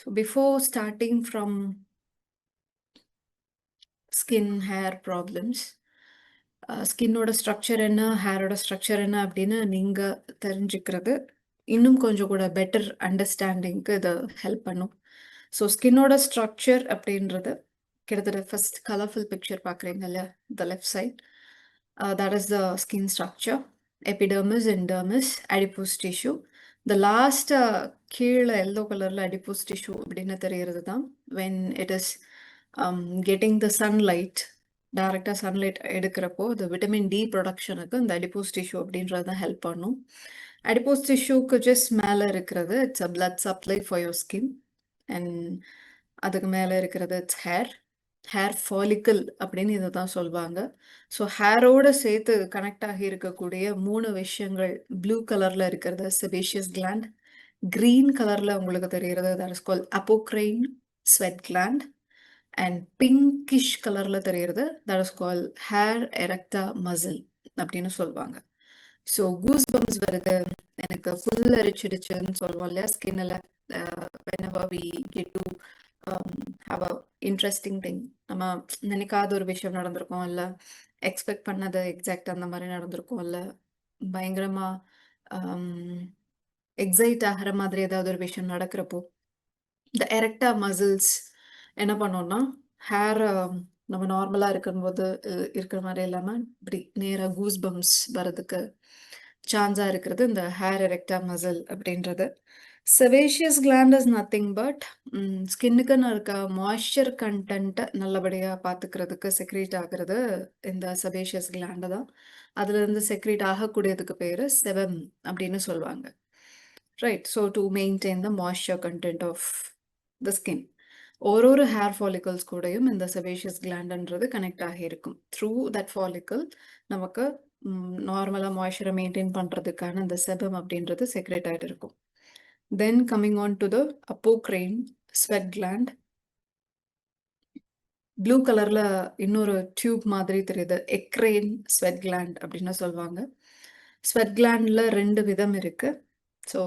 So before starting from skin hair problems, ஸ்கின்னோட structure என்ன, ஹேரோட ஸ்ட்ரக்சர் என்ன அப்படின்னு நீங்கள் தெரிஞ்சுக்கிறது இன்னும் கொஞ்சம் கூட பெட்டர் அண்டர்ஸ்டாண்டிங்க்கு இதை ஹெல்ப் பண்ணும். ஸோ ஸ்கின்னோட ஸ்ட்ரக்சர் அப்படின்றது கிட்டத்தட்ட ஃபர்ஸ்ட் கலர்ஃபுல் பிக்சர் பார்க்குறீங்கல்ல, the left side, that is the skin structure. Epidermis, and dermis, adipose tissue. The last கீழே எல்லோ கலரில் அடிப்போஸ் டிஷ்யூ அப்படின்னு தெரியறது தான் when it is getting the sunlight, டைரெக்டாக சன்லைட் எடுக்கிறப்போ இந்த விட்டமின் டி ப்ரொடக்ஷனுக்கு இந்த அடிப்போஸ் டிஷ்யூ அப்படின்றது தான் ஹெல்ப் பண்ணும். அடிப்போஸ் டிஷ்யூக்கு ஜஸ்ட் மேலே இருக்கிறது it's a blood supply for your skin, and அதுக்கு மேலே இருக்கிறது இட்ஸ் ஹேர் ஃபாலிக்கல் அப்படின்னு இதை தான் சொல்லுவாங்க. ஸோ ஹேரோடு சேர்த்து கனெக்ட் ஆகி இருக்கக்கூடிய 3 விஷயங்கள் ப்ளூ கலரில் இருக்கிறது செபேஷியஸ் கிளாண்ட், க்ரீன் கலரில் உங்களுக்கு தெரிகிறது that is call apocrine sweat gland, and pinkish கலரில் தெரிகிறது that is call hair arrector muscle அப்படின்னு சொல்லுவாங்க. ஸோ கூஸ் பம்ஸ் வருது, எனக்கு ஃபுல் அரிச்சிடுச்சுன்னு சொல்லுவோம் இல்லையா ஸ்கின்னில், whenever we get to have a interesting thing, நம்ம நினைக்காத ஒரு விஷயம் நடந்திருக்கோம், இல்லை எக்ஸ்பெக்ட் பண்ணது எக்ஸாக்ட் அந்த மாதிரி நடந்திருக்கோம், இல்லை பயங்கரமாக எக்ஸைட் ஆகிற மாதிரி ஏதாவது ஒரு விஷயம் நடக்கிறப்போ இந்த எரெக்டா மசில்ஸ் என்ன பண்ணோம்னா ஹேர் நம்ம நார்மலாக இருக்கும்போது இருக்கிற மாதிரி இல்லாமல் இப்படி நேராக கூஸ் பம்ஸ் வர்றதுக்கு சான்ஸாக இருக்கிறது இந்த ஹேர் எரெக்டா மசில் அப்படின்றது. செவேஷியஸ் கிளாண்ட் இஸ் நத்திங் பட் ஸ்கின்னுக்குன்னு இருக்க மாய்ஸ்சர் கண்டென்ட்டை நல்லபடியாக பார்த்துக்கிறதுக்கு செக்ரீட் ஆகிறது இந்த செவேஷியஸ் கிளாண்டை தான். அதுலேருந்து செக்ரீட் ஆகக்கூடியதுக்கு பேர் செபம் அப்படின்னு சொல்லுவாங்க. Right, so to maintain the moisture content of the skin. ஒரு ஹேர் ஃபாலிக்கல்ஸ் கூடயும் இந்த செபேஷியஸ் கிளாண்டுன்றது கனெக்ட் ஆகியிருக்கும். த்ரூ தட் ஃபாலிக்கல் நமக்கு நார்மலாக மாய்ஸ்சரை மெயின்டைன் பண்ணுறதுக்கான இந்த செபம் அப்படின்றது செக்ரேட் ஆகிட்டு இருக்கும். தென் coming on to the apocrine sweat gland, blue கலரில் இன்னொரு டியூப் மாதிரி தெரியுது, எக்ரைன் ஸ்வெட் கிளாண்ட் அப்படின்னு சொல்லுவாங்க. ஸ்வெட் கிளாண்டில் 2 விதம் இருக்குது. ஸோ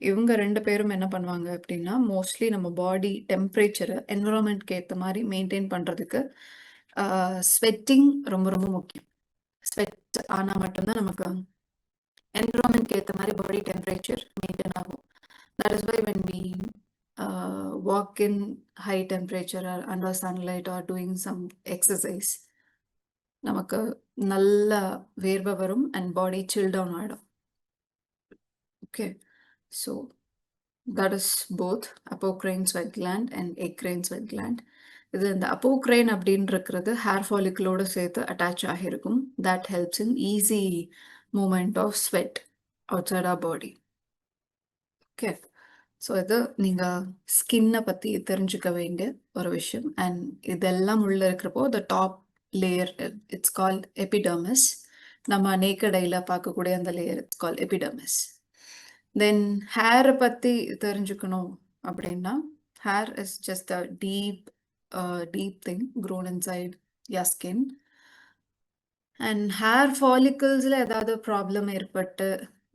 இவங்க 2 பேரும் என்ன பண்ணுவாங்க அப்படின்னா மோஸ்ட்லி நம்ம பாடி டெம்பரேச்சரை என்விரான்மெண்ட்க்கு ஏற்ற மாதிரி மெயின்டைன் பண்ணுறதுக்கு ஸ்வெட்டிங் ரொம்ப ரொம்ப முக்கியம். ஸ்வெட் ஆனால் மட்டும்தான் நமக்கு என்விரான்மெண்ட்க்கு ஏற்ற மாதிரி பாடி டெம்பரேச்சர் மெயின்டைன் ஆகும். That is why when we walk in high temperature or under sunlight or doing some exercise, நமக்கு நல்ல வேர்வை வரும் அண்ட் பாடி சில் டவுன் ஆகிடும். Okay, so that is both apocrine sweat gland and eccrine sweat gland. இது இந்த apocrine அப்படின்னு இருக்கிறது hair ஃபாலிக்கலோடு சேர்த்து அட்டாச் ஆகியிருக்கும். that helps in easy movement of sweat outside our body. Okay, so இது நீங்கள் ஸ்கின்னை பற்றி தெரிஞ்சுக்க வேண்டிய ஒரு விஷயம். அண்ட் இதெல்லாம் உள்ளே இருக்கிறப்போ the top layer it's called epidermis. நம்ம நேக்கட் ஐல பார்க்கக்கூடிய அந்த layer it's called epidermis. Then ஹேரை பற்றி தெரிஞ்சுக்கணும் அப்படின்னா hair is just a deep thing grown inside your skin. And hair ஃபாலிக்கல்ஸில் ஏதாவது ப்ராப்ளம் ஏற்பட்டு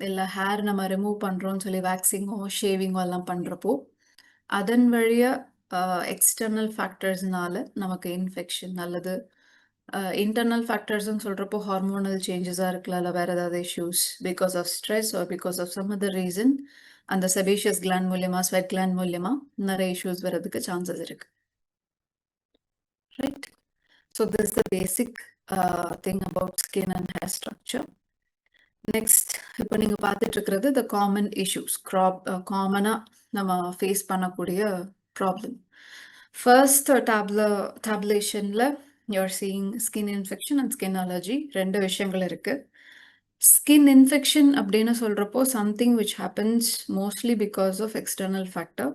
இல்லை ஹேர் நம்ம ரிமூவ் பண்ணுறோன்னு சொல்லி வேக்சிங்கோ ஷேவிங்கோ எல்லாம் பண்ணுறப்போ அதன் வழியாக எக்ஸ்டர்னல் ஃபேக்டர்ஸ்னால நமக்கு இன்ஃபெக்ஷன் அல்லது இன்டர்னல் ஃபேக்டர்ஸ்ன்னு சொல்கிறப்போ ஹார்மோனல் சேஞ்சஸாக இருக்கலாம், இல்லை வேறு ஏதாவது issues because of stress or because of some other reason அந்த செபேஷியஸ் கிளாண்ட் மூலியமாக ஸ்வெட் கிளாண்ட் மூலியமாக நிறைய இஷ்யூஸ் வர்றதுக்கு சான்சஸ் இருக்குது. Right, so this is the basic thing about skin and hair structure. Next இப்போ நீங்கள் பார்த்துட்டு இருக்கிறது த காமன் இஷ்யூஸ், காமனாக நம்ம ஃபேஸ் பண்ணக்கூடிய ப்ராப்ளம். ஃபர்ஸ்ட் டேப்லேஷனில் you are seeing skin infection and skin allergy, 2 விஷயங்கள் இருக்குது. ஸ்கின் இன்ஃபெக்ஷன் அப்படின்னு சொல்கிறப்போ something which happens mostly because of external factor.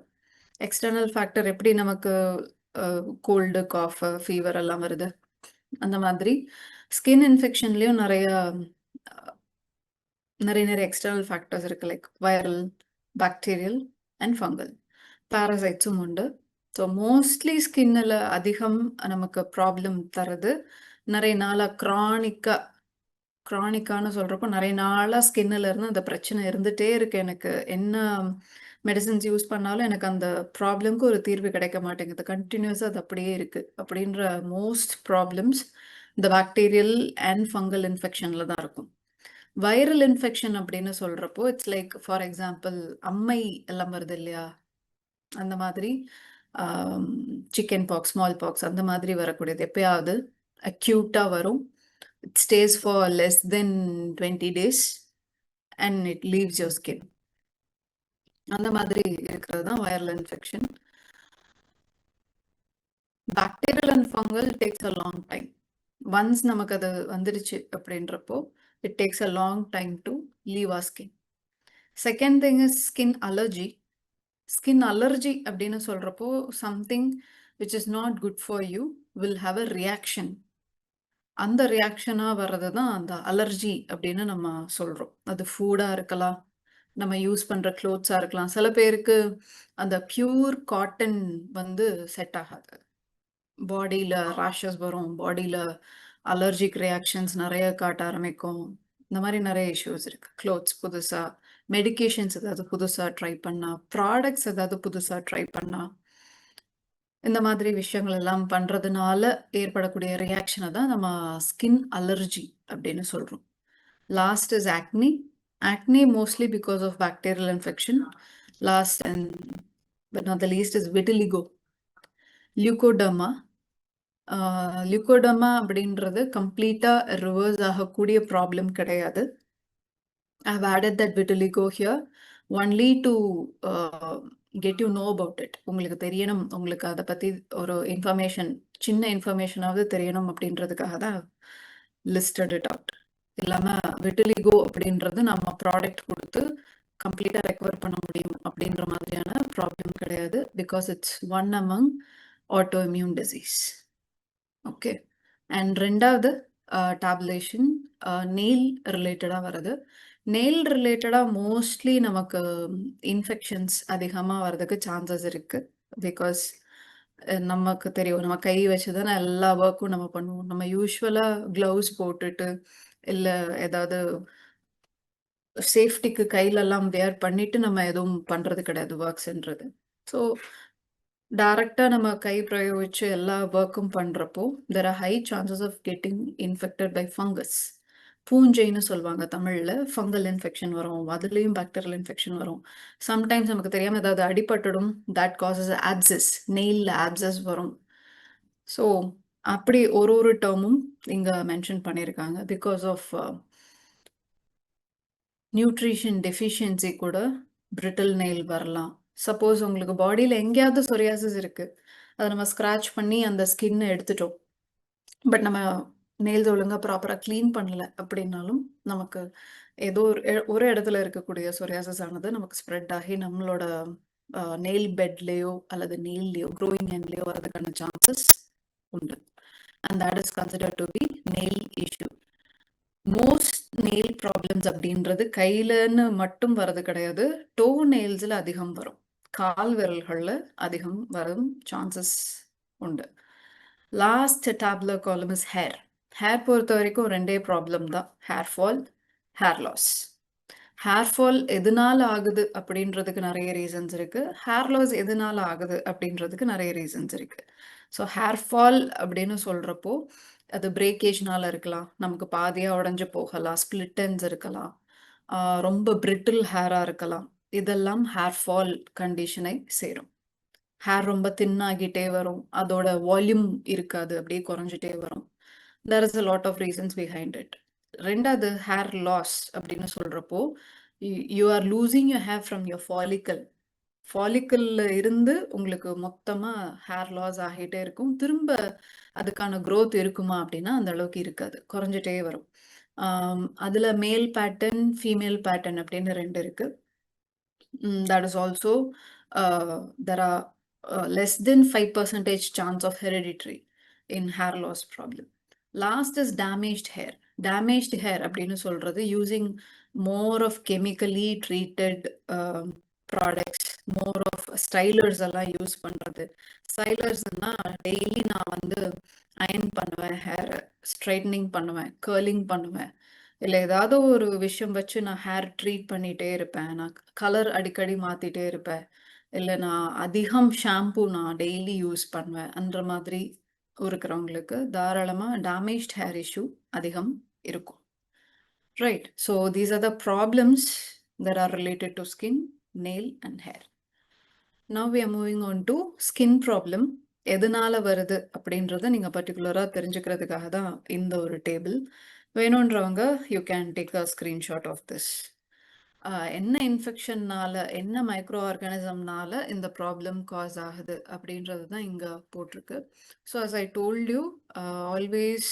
External factor எப்படி நமக்கு கோல்டு, காஃப், ஃபீவர் எல்லாம் வருது, அந்த மாதிரி ஸ்கின் இன்ஃபெக்ஷன்லேயும் நிறைய எக்ஸ்டர்னல் ஃபேக்டர்ஸ் இருக்குது. Like viral, bacterial and fungal, பேரசைட்ஸும் உண்டு. ஸோ மோஸ்ட்லி ஸ்கின்னில் அதிகம் நமக்கு ப்ராப்ளம் தரது நிறைய நாளாக க்ரானிக்கான்னு சொல்கிறப்போ நிறைய நாளாக ஸ்கின்னில் இருந்து அந்த பிரச்சனை இருந்துகிட்டே இருக்குது. எனக்கு என்ன மெடிசின்ஸ் யூஸ் பண்ணாலும் எனக்கு அந்த ப்ராப்ளம்க்கு ஒரு தீர்வு கிடைக்க மாட்டேங்குது. கன்டினியூஸா அது அப்படியே இருக்கு. அப்படின்ற மோஸ்ட் ப்ராப்ளம்ஸ் இந்த பாக்டீரியல் அண்ட் ஃபங்கல் இன்ஃபெக்ஷன்ல தான் இருக்கும். வைரல் இன்ஃபெக்ஷன் அப்படின்னு சொல்றப்போ, இட்ஸ் லைக் ஃபார் எக்ஸாம்பிள் அம்மை எல்லாம் வருது இல்லையா? அந்த மாதிரி சிக்கன் பாக்ஸ், ஸ்மால் பாக்ஸ் அந்த மாதிரி வரக்கூடியது. எப்பயாவது அக்யூட்டா வரும். It stays for less than 20 days and it leaves your skin. அந்த மாதிரி இருக்கிறது தான் viral infection. Bacterial and fungal takes a long time. Once நமக்கு அது வந்துடுச்சு அப்படின்றப்போ it takes a long time to leave our skin. Second thing is skin allergy. Skin allergy அப்படின்னு சொல்றப்போ something which is not good for you will have a reaction. அந்த ரியாக்ஷனா வர்றது தான் அந்த அலர்ஜி அப்படின்னு நம்ம சொல்றோம். அது ஃபுட்டா இருக்கலாம், நம்ம யூஸ் பண்ற க்ளோத்ஸா இருக்கலாம். சில பேருக்கு அந்த பியூர் காட்டன் வந்து செட் ஆகாது. பாடியில ரேஷஸ் வரும், பாடியில அலர்ஜிக் ரியாக்ஷன்ஸ் நிறைய காட்ட ஆரம்பிக்கும். இந்த மாதிரி நிறைய இஷ்யூஸ் இருக்கு. க்ளோத்ஸ் புதுசா, மெடிகேஷன்ஸ் ஏதாவது புதுசா ட்ரை பண்ணா, ப்ராடக்ட்ஸ் ஏதாவது புதுசா ட்ரை பண்ணா, இந்த மாதிரி விஷயங்கள் எல்லாம் பண்றதுனால ஏற்படக்கூடிய ரியாக்ஷனை தான் நம்ம ஸ்கின் அலர்ஜி அப்படின்னு சொல்றோம். Last is acne. Acne mostly because of bacterial infection. Last and but not the least is vitiligo. Leukoderma. Leucoderma அப்படின்றது கம்ப்ளீட்டா ரிவர்ஸ் ஆகக்கூடிய ப்ராப்ளம் கிடையாது. I have added that vitiligo here only to get you know about it. உங்களுக்கு தெரியணும், உங்களுக்கு அதை பத்தி ஒரு இன்ஃபர்மேஷன், சின்ன இன்ஃபர்மேஷனாவது தெரியணும் அப்படின்றதுக்காக தான் லிஸ்டட் இட் அவுட். இல்லாம விட்டிலிகோ அப்படின்றது நம்ம ப்ராடக்ட் கொடுத்து கம்ப்ளீட்டா ரெக்கவர் பண்ண முடியும் அப்படின்ற மாதிரியான ப்ராப்ளம் கிடையாது. Because it's one among auto immune disease. Okay. And ரெண்டாவது டேப்லேஷன் நெயில் ரிலேட்டடாக வருது. நெயில் ரிலேட்டடாக மோஸ்ட்லி நமக்கு இன்ஃபெக்ஷன்ஸ் அதிகமாக வர்றதுக்கு சான்சஸ் இருக்குது. பிகாஸ் நமக்கு தெரியும், நம்ம கை வச்சு தானே எல்லா ஒர்க்கும் நம்ம பண்ணுவோம். நம்ம யூஸ்வலாக க்ளவுஸ் போட்டுட்டு இல்லை ஏதாவது சேஃப்டிக்கு கையிலெல்லாம் வேர் பண்ணிட்டு நம்ம எதுவும் பண்ணுறது கிடையாது ஒர்க்ஸ்ன்றது. ஸோ டைரக்டா நம்ம கை பிரயோகிச்சு எல்லா ஒர்க்கும் பண்றப்போ there are high chances of getting infected by fungus. பூஞ்சைன்னு சொல்லுவாங்க தமிழ்ல. ஃபங்கல் இன்ஃபெக்ஷன் வரும், அதுலேயும் பாக்டீரியல் இன்ஃபெக்ஷன் வரும். சம்டைம்ஸ் நமக்கு தெரியாம ஏதாவது அடிபட்டுடும், that causes abscess, நெயில்ல abscess வரும். ஸோ அப்படி ஒரு ஒரு டேர்மும் இங்க மென்ஷன் பண்ணியிருக்காங்க. பிகாஸ் ஆஃப் நியூட்ரிஷன் டெஃபிஷியன்சி கூட பிரிட்டில் நெயில் வரலாம். சப்போஸ் உங்களுக்கு பாடியில் எங்கேயாவது சொரியாசிஸ் இருக்கு, அதை நம்ம ஸ்க்ராட்ச் பண்ணி அந்த ஸ்கின்னை எடுத்துட்டோம், பட் நம்ம நெயில்ஸ் ஒழுங்காக ப்ராப்பராக க்ளீன் பண்ணல அப்படின்னாலும் நமக்கு ஏதோ ஒரு இடத்துல இருக்கக்கூடிய சொரியாசிஸ் ஆனது நமக்கு ஸ்ப்ரெட் ஆகி நம்மளோட நெயில் பெட்லேயோ அல்லது நெயில்லையோ க்ரோயிங் எண்ட்லேயோ வரதுக்கான சான்சஸ் உண்டு. And that is considered to be nail issue. Most nail problems அப்படின்றது கையிலன்னு மட்டும் வர்றது கிடையாது, டோ நெயில்ஸில் அதிகம் வரும், கால் விரல்களில் அதிகம் வரும் சான்சஸ் உண்டு. லாஸ்ட் டேப்லர் காலம் இஸ் ஹேர். ஹேர் பொறுத்த வரைக்கும் ரெண்டே ப்ராப்ளம் தான், hair fall, hair loss. Hair fall எதனால ஆகுது அப்படின்றதுக்கு நிறைய ரீசன்ஸ் இருக்கு, ஹேர் லாஸ் எதனால ஆகுது அப்படின்றதுக்கு நிறைய ரீசன்ஸ் இருக்கு. ஸோ ஹேர் ஃபால் அப்படின்னு சொல்றப்போ அது பிரேக்கேஜ்னால இருக்கலாம், நமக்கு பாதியாக உடஞ்சு போகலாம், ஸ்பிளிட்டன்ஸ் இருக்கலாம், ரொம்ப பிரிட்டில் ஹேராக இருக்கலாம். இதெல்லாம் ஹேர் ஃபால் கண்டிஷனை சேரும். ஹேர் ரொம்ப தின்னாகிட்டே வரும், அதோட வால்யூம் இருக்காது, அப்படியே குறைஞ்சிட்டே வரும். There is a lot of reasons behind it. ரெண்டாவது ஹேர் லாஸ் அப்படின்னு சொல்கிறப்போ you are losing your hair from your follicle. ஃபாலிக்கல்ல இருந்து உங்களுக்கு மொத்தமாக ஹேர் லாஸ் ஆகிட்டே இருக்கும். திரும்ப அதுக்கான க்ரோத் இருக்குமா அப்படின்னா அந்த அளவுக்கு இருக்காது, குறைஞ்சிட்டே வரும். அதில் மேல் பேட்டர்ன், ஃபீமேல் பேட்டர்ன் அப்படின்னு ரெண்டு இருக்கு. That is also there are less than 5% chance of hereditary in hair loss problem. Last is damaged hair. Damaged hair அப்படின்னு சொல்றது using more of chemically treated products, more of stylers எல்லாம் use பண்ணுறது. ஸ்டைலர்ஸ்னா daily நான் வந்து iron பண்ணுவேன், ஹேரை straightening பண்ணுவேன், கேர்லிங் பண்ணுவேன், இல்ல ஏதாவது ஒரு விஷயம் வச்சு நான் ஹேர் ட்ரீட் பண்ணிட்டே இருப்பேன். நான் கலர் அடிக்கடி மாத்திட்டே இருப்பேன். இல்ல நான் அதிகம் ஷாம்பு நான் டெய்லி யூஸ் பண்ணுவேன். அந்த மாதிரி இருக்கிறவங்களுக்கு தாராளமா டேமேஜ்ட் ஹேர் இஷ்யூ அதிகம் இருக்கும். Right. So these are the problems that R related to skin, nail and hair. Now we are moving on to skin problem. எதனால வருது அப்படின்றத நீங்க பர்டிகுலரா தெரிஞ்சுக்கிறதுக்காக தான் இந்த ஒரு டேபிள். வேணுன்றவங்க you can take a screenshot of this. என்ன இன்ஃபெக்ஷன்னால, என்ன மைக்ரோ ஆர்கானிசம்னால இந்த ப்ராப்ளம் காஸ் ஆகுது அப்படின்றது தான் இங்க போட்டிருக்கு. So as I told you, always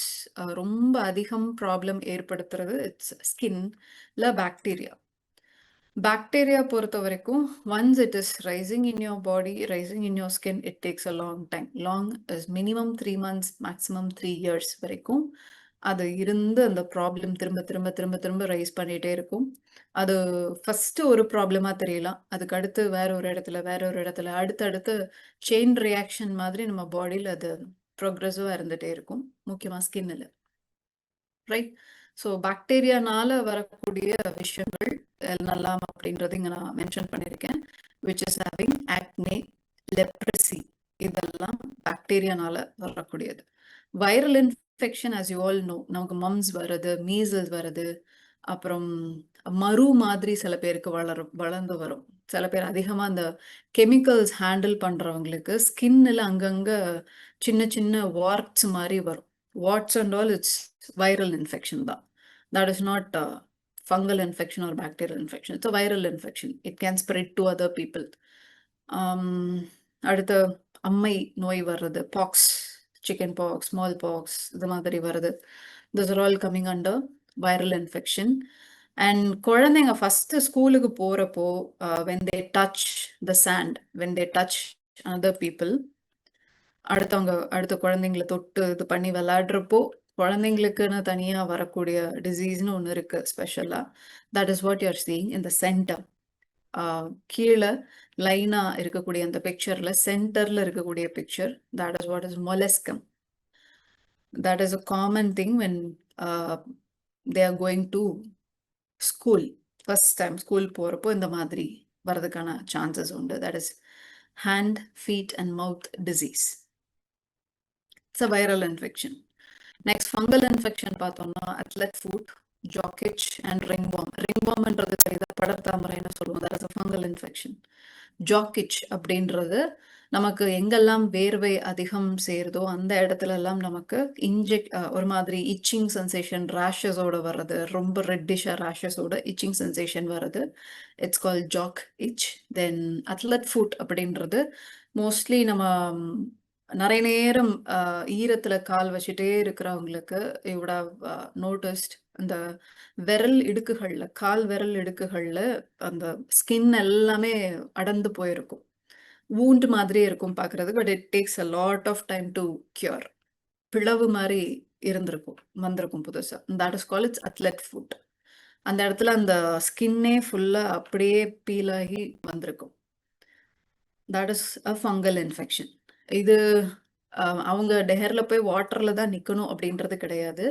ரொம்ப அதிகம் ப்ராப்ளம் ஏற்படுத்துறது இட்ஸ் ஸ்கின் இல்ல பாக்டீரியா. பாக்டீரியா பொறுத்த வரைக்கும் once it is rising in your body, rising in your skin, it takes a long time. Long is minimum 3 months, maximum 3 years வரைக்கும் அது இருந்து அந்த ப்ராப்ளம் திரும்ப திரும்ப திரும்ப திரும்ப ரைஸ் பண்ணிட்டே இருக்கும். அது ஃபர்ஸ்ட் ஒரு ப்ராப்ளமா தெரியலாம். அதுக்கு அடுத்து வேற ஒரு இடத்துல, வேற ஒரு இடத்துல அடுத்தடுத்து செயின் ரியாக்ஷன் மாதிரி நம்ம பாடியில அது ப்ரோக்ரஸிவா இருந்துட்டே இருக்கும். முக்கியமா ஸ்கின்ல. ரைட். ஸோ பாக்டீரியானால வரக்கூடிய விஷயங்கள் என்னெல்லாம் அப்படின்றது இங்க நான் மென்ஷன் பண்ணியிருக்கேன். Which is having acne, leprosy, இதெல்லாம் பாக்டீரியானால வரக்கூடியது. Viral infection as you all know, நமக்கு மம்ஸ் வருது, மீசல்ஸ் வருது, அப்புறம் மரு மாதிரி சில பேருக்கு வளர்ந்து வரும். சில பேர் அதிகமா அந்த கெமிக்கல்ஸ் ஹேண்டில் பண்றவங்களுக்கு ஸ்கின்ல அங்கங்க சின்ன சின்ன வார்ட்ஸ் மாதிரி வரும். Warts and all it's viral infection தான். That is not fungal infection or bacterial infection. It's a viral infection. It can spread to other people. அடுத்த அம்மை நோய் வர்றது, box, chicken box, small box, இது மாதிரி வருது. Those are all coming under viral infection. And குழந்தைங்க first ஸ்கூலுக்கு போறப்போ when they touch the sand, when they touch other people, அடுத்த குழந்தைங்கள தொட்டு இது பண்ணி விளையாடுறப்போ குழந்தைங்களுக்குன்னு தனியா வரக்கூடிய டிசீஸ்னு ஒன்று இருக்கு ஸ்பெஷலா. That is what you are seeing in the centre. கீழே லைனா இருக்கக்கூடிய அந்த பிக்சர்ல சென்டர்ல இருக்கக்கூடிய picture, that is what is molluscum. That is a common thing when they are going to school. First time school போறப்போ இந்த மாதிரி வரதுக்கான சான்சஸ் உண்டு. That is hand, feet and mouth disease. It's a viral infection. Next, fungal infection பார்த்தோம்னா athlete's foot, jock itch and ringworm. ringwormன்றது சரிதா படர்தாமரைன்னு சொல்லுவோம். That is a fungal infection. jock itch அப்படின்றது நமக்கு எங்கெல்லாம் வேர்வை அதிகம் சேருதோ அந்த இடத்துல எல்லாம் நமக்கு ஒரு மாதிரி இச்சிங் சென்சேஷன், ரேஷஸோட வர்றது, ரொம்ப ரெட்டிஷா ரேஷஸோட இச்சிங் சென்சேஷன் வர்றது. இட்ஸ் கால் ஜாக் இச். தென் அத்லட் ஃபுட் அப்படின்றது மோஸ்ட்லி நம்ம நிறைய நேரம் ஈரத்துல கால் வச்சுட்டே இருக்கிறவங்களுக்கு இவ்வுட நோட்டிஸ்ட் அந்த விரல் இடுக்குகள்ல, கால் விரல் இடுக்குகள்ல அந்த ஸ்கின் எல்லாமே அடர்ந்து போயிருக்கும். வூண்ட் மாதிரி இருக்கும் பார்க்கறது. But it takes a lot of time to cure. பிளவு மாதிரி வந்திருக்கும் புதுசா. That is call it's athlete foot. அந்த இடத்துல அந்த ஸ்கின்னே ஃபுல்லா அப்படியே பீல் ஆகி வந்திருக்கும். That is a fungal infection. இது அவங்க டெஹர்ல போய் வாட்டர்ல தான் நிக்கணும் அப்படின்றது கிடையாது.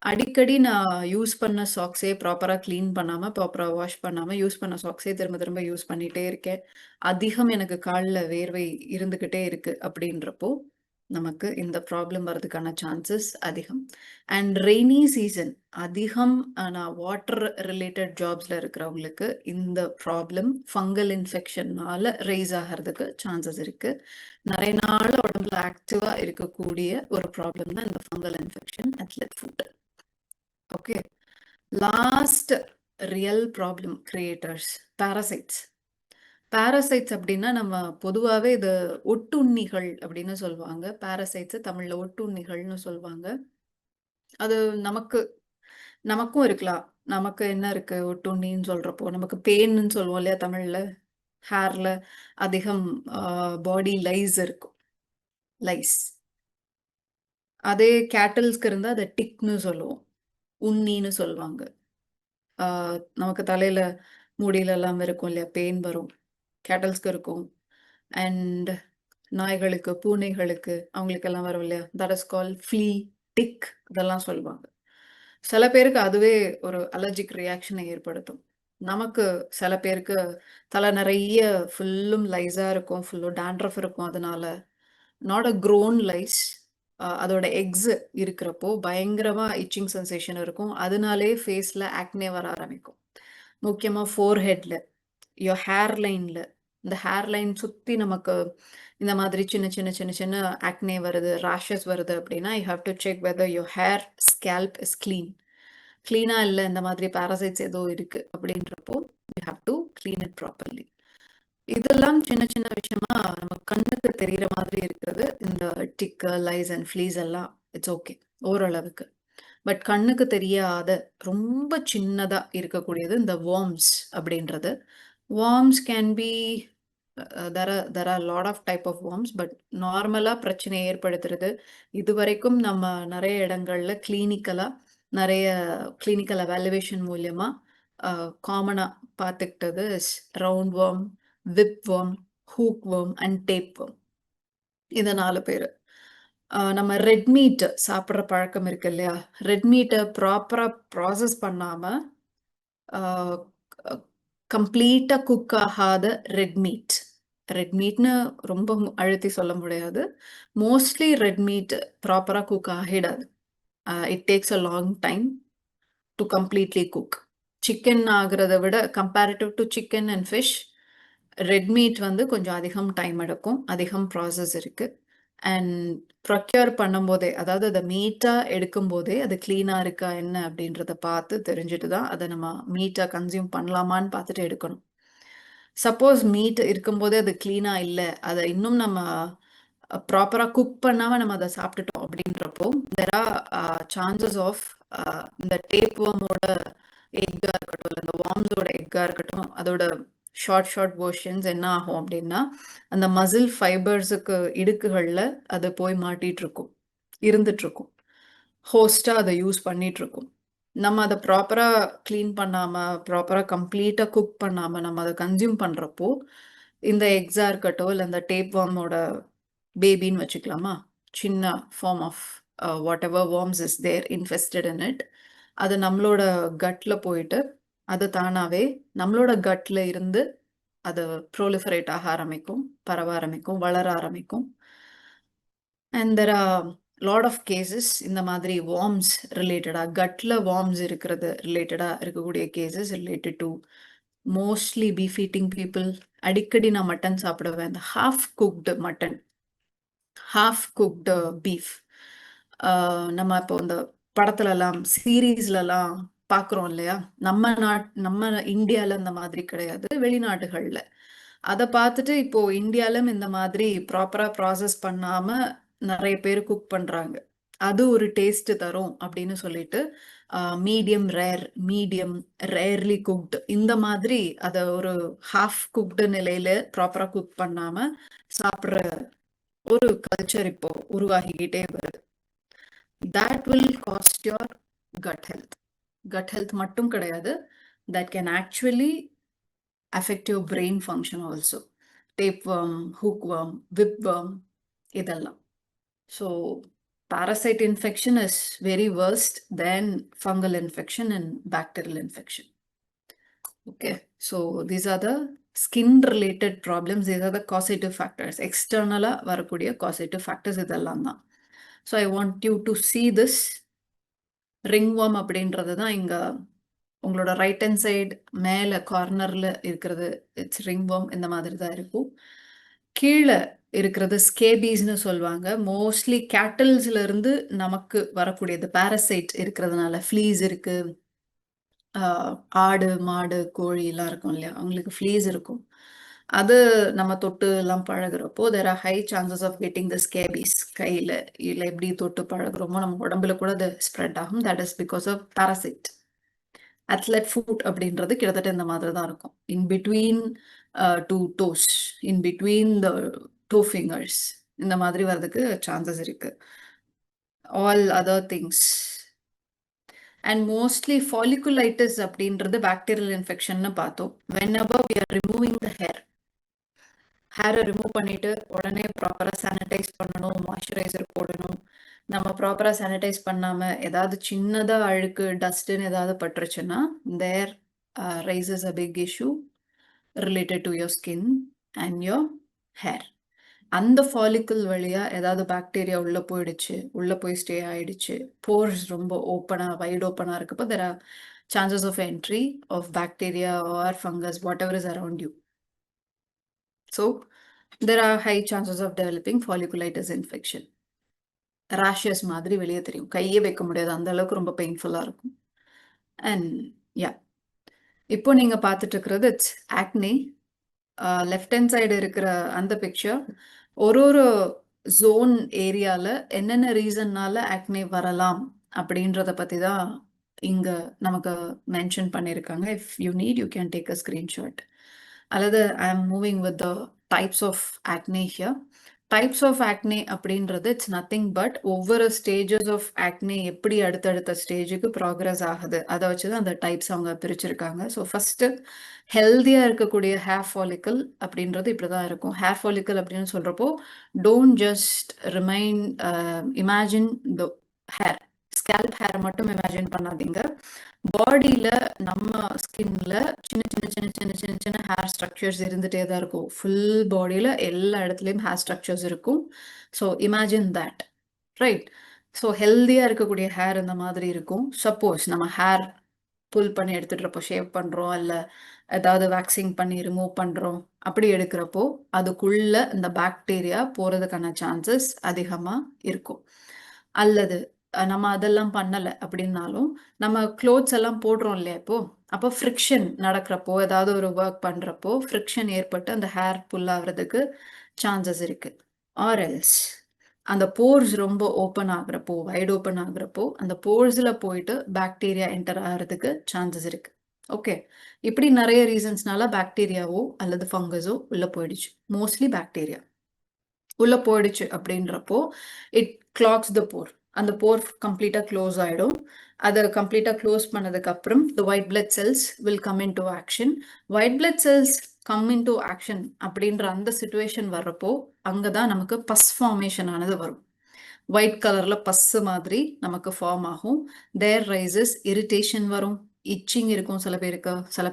அடிக்கடி நான் யூஸ் பண்ண சாக்ஸே ப்ராப்பரா கிளீன் பண்ணாம, ப்ராப்பரா வாஷ் பண்ணாம யூஸ் பண்ண சாக்ஸே திரும்ப திரும்ப யூஸ் பண்ணிட்டே இருக்கேன். அதிகம் எனக்கு கால்ல வேர்வை இருந்துகிட்டே இருக்கு அப்படின்றப்போ நமக்கு இந்த ப்ராப்ளம் வரதுக்கான சான்சஸ் அதிகம். அண்ட் ரெய்னி சீசன் அதிகம் நான் வாட்டர் ரிலேட்டட் ஜாப்ஸ்ல இருக்கிறவங்களுக்கு இந்த ப்ராப்ளம் ஃபங்கல் இன்ஃபெக்ஷன்னால ரைஸ் ஆகிறதுக்கு சான்சஸ் இருக்கு. நிறைய நாள் உடம்புல ஆக்டிவா இருக்கக்கூடிய ஒரு ப்ராப்ளம் தான் இந்த fungal infection, athlete food. Okay. Last real problem creators, parasites. Parasites அப்படின்னா நம்ம பொதுவாகவே இது ஒட்டுண்ணிகள் அப்படின்னு சொல்லுவாங்க. பாராசைட்ஸ் தமிழ்ல ஒட்டுண்ணிகள்னு சொல்லுவாங்க. அது நமக்கும் இருக்கலாம். நமக்கு என்ன இருக்கு ஒட்டுண்ணின்னு சொல்றப்போ, நமக்கு பேன்னு சொல்லுவோம் இல்லையா தமிழ்ல. ஹேர்ல அதிகம் பாடி லைஸ் இருக்கும். லைஸ். அதே கேட்டல்ஸ்க்கு இருந்தா அதை டிக்னு சொல்லுவோம். உண்ணின்னு சொல்லுவாங்க. நமக்கு தலையில முடியில எல்லாம் இருக்கும் இல்லையா, பெயின் வரும். கேட்டல்ஸ்க்கு இருக்கும். அண்ட் நாய்களுக்கு, பூனைகளுக்கு அவங்களுக்கெல்லாம் வரும் இல்லையா, that is call flea, tick, இதெல்லாம் சொல்லுவாங்க. சில பேருக்கு அதுவே ஒரு அலர்ஜிக் ரியாக்ஷனை ஏற்படுத்தும். நமக்கு சில பேருக்கு தலை நிறைய ஃபுல்லும் லைஸா இருக்கும், ஃபுல்லும் டாண்ட்ரஃப் இருக்கும். அதனால நாட் அ க்ரோன் லைஸ். அதோட எக்ஸ் இருக்கிறப்போ பயங்கரமா இச்சிங் சென்சேஷன் இருக்கும். அதனாலே ஃபேஸ்ல ஆக்னே வர ஆரம்பிக்கும். முக்கியமா ஃபோர்ஹெட்ல, ஹேர் லைன்ல, இந்த ஹேர் லைன் சுத்தி நமக்கு இந்த மாதிரி சின்ன சின்ன சின்ன சின்ன ஆக்னே வருது, ரேஷஸ் வருது அப்படின்னா you have to check whether your hair scalp is clean. க்ளீனா இல்ல, இந்த மாதிரி பாராசைட்ஸ் ஏதோ இருக்கு அப்படின்றப்போ you have to clean it properly. இதெல்லாம் சின்ன சின்ன விஷயமா நம்ம கண்ணுக்கு தெரியிற மாதிரி இருக்கிறது. இந்த டிக்கு, லைஸ் அண்ட் ஃப்ளீஸ் எல்லாம் இட்ஸ் ஓகே ஓரளவுக்கு. பட் கண்ணுக்கு தெரியாத ரொம்ப சின்னதா இருக்கக்கூடியது இந்த வார்ம்ஸ் அப்படின்றது. Worms can be there are lot of type of worms. But நார்மலா பிரச்சனையை ஏற்படுத்துறது இதுவரைக்கும் நம்ம நிறைய இடங்கள்ல நிறைய கிளினிக்கல் எவாலுவேஷன் மூலியமா காமனா பார்த்துக்கிட்டது roundworm, whipworm, hookworm and tapeworm. இந்த 4 பேரு. நம்ம ரெட் மீட் சாப்பிடுற பழக்கம் இருக்கு இல்லையா? ரெட் மீட்ட ப்ராப்பரா ப்ராசஸ் பண்ணாம கம்ப்ளீட்டா குக் ஆகாத ரெட் மீட். ரெட் மீட்னு ரொம்ப அழுத்தி சொல்ல முடியாது. மோஸ்ட்லி ரெட் மீட் ப்ராப்பரா குக் ஆகிடாது. It takes a long time to completely cook. Chicken ஆகுறத விட comparative to chicken and fish, red meat வந்து கொஞ்சம் அதிகம் டைம் எடுக்கும். அதிகம் ப்ராசஸ் இருக்கு. அண்ட் ப்ரொக்யூர் பண்ணும்போதே, அதாவது அதை மீட்டா எடுக்கும்போதே அது கிளீனா இருக்கா என்ன அப்படின்றத பார்த்து தெரிஞ்சுட்டு தான் அதை நம்ம மீட்டா கன்சியூம் பண்ணலாமான்னு பார்த்துட்டு எடுக்கணும். சப்போஸ் மீட் இருக்கும்போதே அது கிளீனா இல்லை, அதை இன்னும் நம்ம ப்ராப்பரா குக் பண்ணாம நம்ம அதை சாப்பிட்டுட்டோம் அப்படின்றப்போ தெர் ஆர் சான்சஸ் ஆஃப் இந்த டேப் வார்மோட எக்கா இருக்கட்டும், இல்லை இந்த வார்ம்ஸோட எக்கா இருக்கட்டும், அதோட ஷார்ட் ஷார்ட் வெர்ஷன்ஸ் என்ன ஆகும் அப்படின்னா அந்த மசில் ஃபைபர்ஸுக்கு இடுக்குகள்ல அது போய் மாட்டிட்டு இருக்கும், இருந்துட்டு இருக்கும், ஹோஸ்டா அதை யூஸ் பண்ணிட்டு இருக்கும். நம்ம அதை ப்ராப்பரா க்ளீன் பண்ணாம, ப்ராப்பரா கம்ப்ளீட்டா குக் பண்ணாம நம்ம அதை கன்சியூம் பண்றப்போ இந்த எக்ஸா இருக்கட்டும், இல்லை இந்த டேப் வார்மோட பேபின்னு வச்சுக்கலாமா, சின்ன form of whatever worms is there infested in it, அது நம்மளோட கட்ல போயிட்டு அது தானாவே நம்மளோட கட்ல இருந்து அது ப்ரோலிஃபரேட் ஆக ஆரம்பிக்கும், பரவ ஆரம்பிக்கும், வளர ஆரம்பிக்கும். And there are lot of cases இந்த மாதிரி வார்ம்ஸ் ரிலேட்டடா, கட்ல வார்ம்ஸ் இருக்கிறது ரிலேட்டடா இருக்கக்கூடிய cases related to mostly beef eating people. அடிக்கடி நான் மட்டன் சாப்பிடுவேன். இந்த half cooked mutton, half cooked beef. நம்ம இப்போ இந்த படத்துலலாம் சீரீஸ்லலாம் பார்க்குறோம் இல்லையா? நம்ம இந்தியாவில் இந்த மாதிரி கிடையாது, வெளிநாடுகளில். அதை பார்த்துட்டு இப்போ இந்தியாவிலும் இந்த மாதிரி ப்ராப்பராக ப்ராசஸ் பண்ணாம நிறைய பேர் குக் பண்ணுறாங்க. அது ஒரு டேஸ்ட் தரும் அப்படின்னு சொல்லிட்டு medium rare, medium rarely cooked, இந்த மாதிரி அதை ஒரு ஹாஃப் குக்டு நிலையில ப்ராப்பராக குக் பண்ணாம சாப்பிட்ற ஒரு கல்ச்சர் இப்போ உருவாகிக்கிட்டே வருது. that will cost your gut health. Gut health மட்டும் கிடையாது, that can actually affect your brain function also. Tapeworm, hookworm, whipworm, இதெல்லாம். So parasite infection is very worst than fungal infection and bacterial infection. Okay, so these are the skin related problems. These are the causative factors. External வரக்கூடிய causative factors இதெல்லாம் தான். So I want you to see this ringworm அப்படின்றது தான் இங்க உங்களோட right hand side மேல கார்னர்ல இருக்கிறது. It's ringworm. இந்த மாதிரி தான் இருக்கும். கீழே இருக்கிறது ஸ்கேபீஸ்னு சொல்லுவாங்க. மோஸ்ட்லி கேட்டல்ஸ்ல இருந்து நமக்கு வரக்கூடியது பாரசைட் இருக்கிறதுனால. ஃப்ளீஸ் இருக்கு, ஆடு, மாடு, கோழி எல்லாம் இருக்கும் இல்லையா, அவங்களுக்கு ஃப்ளீஸ் இருக்கும். அது நம்ம தொட்டு எல்லாம் பழகுறப்போ there are high chances of getting the scabies. கையில இல்லை எப்படி தொட்டு பழகுறோமோ நம்ம உடம்புல கூட அது ஸ்ப்ரெட் ஆகும். that is because of parasite. Athlete foot அப்படின்றது கிட்டத்தட்ட இந்த மாதிரி தான் இருக்கும். In between two toes, in between the two fingers, இந்த மாதிரி வர்றதுக்கு சான்சஸ் இருக்கு. All other things. And mostly folliculitis அப்படின்றது பாக்டீரியல் இன்ஃபெக்ஷன்னு பார்த்தோம். whenever we are removing the hair, ஹேரை ரிமூவ் பண்ணிட்டு உடனே ப்ராப்பராக சானிடைஸ் பண்ணணும், மாய்ஸ்சரைசர் போடணும், நம்ம ப்ராப்பரா சானிடைஸ் பண்ணாம ஏதாவது சின்னதா அழுக்கு டஸ்ட்ன்னு ஏதாவது பட்டுருச்சுன்னா there rises a big issue related to your skin and your hair. அந்த ஃபாலிக்கல் வழியா ஏதாவது பாக்டீரியா உள்ள போயிடுச்சு, உள்ள போய் ஸ்டே ஆயிடுச்சு, போர்ஸ் ரொம்ப ஓப்பனா வைட் ஓப்பனா இருக்கப்போ there are chances of entry of bacteria or fungus whatever is around you. So there are high chances of developing folliculitis infection. Rashes மாதிரி வெளியே தெரியும், கையே வைக்க முடியாது, அந்த அளவுக்கு ரொம்ப பெயின்ஃபுல்லா இருக்கும். அண்ட் யா, இப்போ நீங்க பார்த்துட்டு இருக்கிறது it's acne. Left hand side இருக்கிற அந்த பிக்சர் ஒரு ஒரு ஜோன் ஏரியால என்னென்ன ரீசன்னால ஆக்னே வரலாம் அப்படின்றத பத்தி தான் இங்க நமக்கு மென்ஷன் பண்ணியிருக்காங்க. If you need you can take a screenshot. அல்லது I am moving with the types of acne here. Types of acne அப்படின்றது இட்ஸ் நத்திங் பட் ஒவ்வொரு ஸ்டேஜஸ் ஆஃப் ஆக்னே எப்படி அடுத்தடுத்த ஸ்டேஜுக்கு ப்ராக்ரஸ் ஆகுது அதை வச்சு தான் அந்த டைப்ஸ் அவங்க பிரிச்சிருக்காங்க. ஸோ ஃபர்ஸ்ட் ஹெல்தியாக இருக்கக்கூடிய ஹேர் ஃபாலிக்கல் அப்படின்றது இப்படி தான் இருக்கும். ஹேர் ஃபாலிக்கல் அப்படின்னு சொல்கிறப்போ don't just remain imagine the hair, scalp hair மட்டும் இமேஜின் பண்ணாதீங்க. பாடியில் நம்ம ஸ்கின்ல சின்ன சின்ன சின்ன சின்ன சின்ன சின்ன ஹேர் ஸ்ட்ரக்சர்ஸ் இருந்துகிட்டே தான் இருக்கும். ஃபுல் பாடியில் எல்லா இடத்துலையும் ஹேர் ஸ்ட்ரக்சர்ஸ் இருக்கும். So imagine that, right? So ஹெல்தியாக இருக்கக்கூடிய ஹேர் இந்த மாதிரி இருக்கும். சப்போஸ் நம்ம ஹேர் புல் பண்ணி எடுத்துட்டுறப்போ, ஷேவ் பண்ணுறோம், இல்லை ஏதாவது வேக்சிங் பண்ணி ரிமூவ் பண்ணுறோம், அப்படி எடுக்கிறப்போ அதுக்குள்ள இந்த பாக்டீரியா போகிறதுக்கான சான்சஸ் அதிகமாக இருக்கும். அல்லது நம்ம அதெல்லாம் பண்ணலை அப்படின்னாலும் நம்ம க்ளோத்ஸ் எல்லாம் போடுறோம் இல்லையா இப்போ, அப்போ ஃப்ரிக்ஷன் நடக்கிறப்போ ஏதாவது ஒரு ஒர்க் பண்ணுறப்போ ஃப்ரிக்ஷன் ஏற்பட்டு அந்த ஹேர் புல் ஆகிறதுக்கு சான்சஸ் இருக்குது. ஆர் எல்ஸ் அந்த போர்ஸ் ரொம்ப ஓப்பன் ஆகுறப்போ, வைட் ஓப்பன் ஆகுறப்போ அந்த போர்ஸில் போயிட்டு பாக்டீரியா என்டர் ஆகிறதுக்கு சான்சஸ் இருக்கு. ஓகே, இப்படி நிறைய ரீசன்ஸ்னால பாக்டீரியாவோ அல்லது ஃபங்கஸோ உள்ள போயிடுச்சு. மோஸ்ட்லி பாக்டீரியா உள்ள போயிடுச்சு அப்படின்றப்போ இட் கிளாக்ஸ் த போர். அந்த போர் கம்ப்ளீட்டாக க்ளோஸ் ஆகிடும். அதை கம்ப்ளீட்டாக க்ளோஸ் பண்ணதுக்கு அப்புறம் the white blood cells will come in to action. White blood cells come in to action அப்படின்ற அந்த சுச்சுவேஷன் வர்றப்போ அங்கே தான் நமக்கு பஸ் ஃபார்மேஷன் ஆனது வரும். ஒயிட் கலரில் பஸ்ஸு மாதிரி நமக்கு ஃபார்ம் ஆகும். தேர் ரைசஸ் இரிட்டேஷன் வரும், இச்சிங் இருக்கும், சில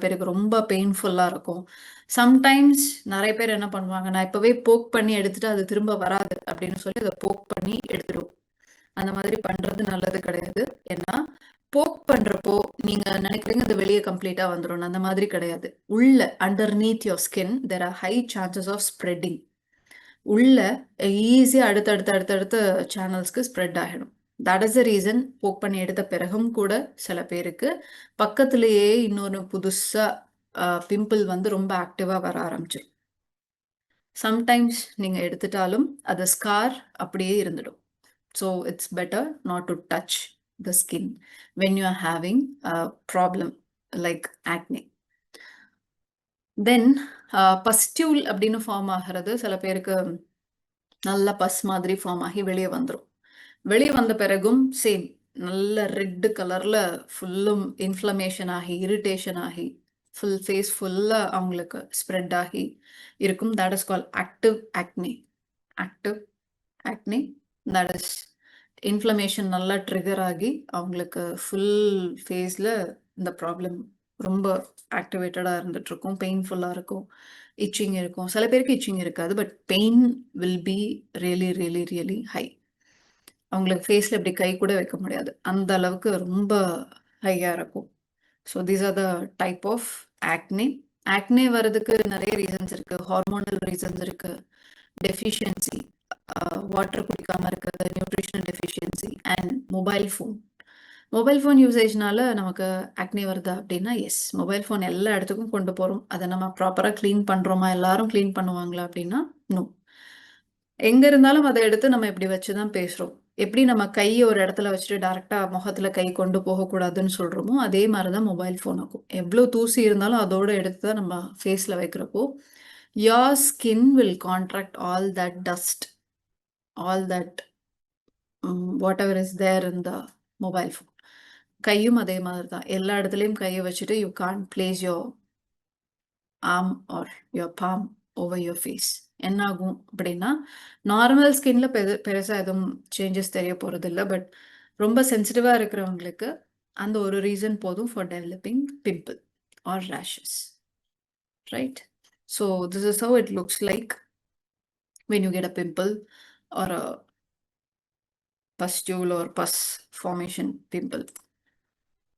பேருக்கு ரொம்ப பெயின்ஃபுல்லாக இருக்கும். சம்டைம்ஸ் நிறைய பேர் என்ன பண்ணுவாங்க, நான் இப்போவே போக் பண்ணி எடுத்துட்டு அது திரும்ப வராது அப்படின்னு சொல்லி அதை போக் பண்ணி எடுத்துடும். அந்த மாதிரி பண்ணுறது நல்லது கிடையாது. ஏன்னா போக் பண்ணுறப்போ நீங்கள் நினைக்கிறீங்க அது வெளியே கம்ப்ளீட்டாக வந்துடும், அந்த மாதிரி கிடையாது. உள்ள underneath your skin there are high chances of spreading. உள்ள ஈஸியாக அடுத்தடுத்த சேனல்ஸ்க்கு ஸ்ப்ரெட் ஆகிடும். That is the reason poke பண்ணி எடுத்த பிறகும் கூட சில பேருக்கு பக்கத்துலேயே இன்னொரு புதுசாக பிம்பிள் வந்து ரொம்ப ஆக்டிவாக வர ஆரம்பிச்சிடும். சம்டைம்ஸ் நீங்கள் எடுத்துட்டாலும் அது ஸ்கார் அப்படியே இருந்துடும். So it's better not to touch the skin when you are having a problem like acne. Then pustule அப்படின்னு ஃபார்ம் ஆகிறது சில பேருக்கு நல்ல பஸ் மாதிரி ஃபார்ம் ஆகி வெளியே வந்துடும். வெளியே வந்த பிறகும் சேம் நல்ல ரெட் கலரில் ஃபுல்லும் இன்ஃப்ளமேஷன் ஆகி இரிட்டேஷன் ஆகி ஃபுல் ஃபேஸ் ஃபுல்லாக அவங்களுக்கு ஸ்ப்ரெட் ஆகி இருக்கும். That is call active acne. Active acne that is inflammation நல்லா ட்ரிகர் ஆகி அவங்களுக்கு ஃபுல் ஃபேஸில் இந்த ப்ராப்ளம் ரொம்ப ஆக்டிவேட்டடாக இருந்துகிட்ருக்கும், பெயின்ஃபுல்லாக இருக்கும், இச்சிங் இருக்கும். சில பேருக்கு இச்சிங் இருக்காது, but pain will be really really really high. அவங்களுக்கு ஃபேஸில் இப்படி கை கூட வைக்க முடியாது, அந்த அளவுக்கு ரொம்ப ஹையாக இருக்கும். So these are the type of acne. Acne வர்றதுக்கு நிறைய ரீசன்ஸ் இருக்குது. ஹார்மோனல் ரீசன்ஸ் இருக்குது, டெஃபிஷியன்சி, வாட்டர் குடிக்காமல் இருக்கிறது, nutritional deficiency, and mobile phone. Mobile phone யூசேஜ்னால நமக்கு ஆக்னே வருதா அப்படின்னா எஸ், மொபைல் ஃபோன் எல்லா இடத்துக்கும் கொண்டு போகிறோம். அதை நம்ம ப்ராப்பராக க்ளீன் பண்ணுறோமா, எல்லாரும் க்ளீன் பண்ணுவாங்களா அப்படின்னா நோ. எங்கே இருந்தாலும் அதை எடுத்து நம்ம இப்படி வச்சு தான் பேசுகிறோம். எப்படி நம்ம கையை ஒரு இடத்துல வச்சுட்டு டேரெக்டாக முகத்தில் கை கொண்டு போகக்கூடாதுன்னு சொல்கிறோமோ அதே மாதிரி தான் மொபைல் ஃபோனுக்கும். எவ்வளோ தூசி இருந்தாலும் அதோடு எடுத்து தான் நம்ம ஃபேஸில் வைக்கிறப்போ your skin will contract all that dust, all that whatever is there in the mobile phone. கையும் அதே மாதிரி தான். எல்லா இடத்துலையும் கையை வச்சுட்டு you can't place your arm or your palm over your face. என்ன ஆகும் அப்படின்னா, நார்மல் ஸ்கின்ல பெருசா எதுவும் சேஞ்சஸ் தெரிய போறதில்ல. பட் ரொம்ப சென்சிட்டிவா இருக்கிறவங்களுக்கு அந்த ஒரு ரீசன் போதும் for developing pimple or rashes. Right? So this is how it looks like when you get a pimple or a pustule or pus formation pimple.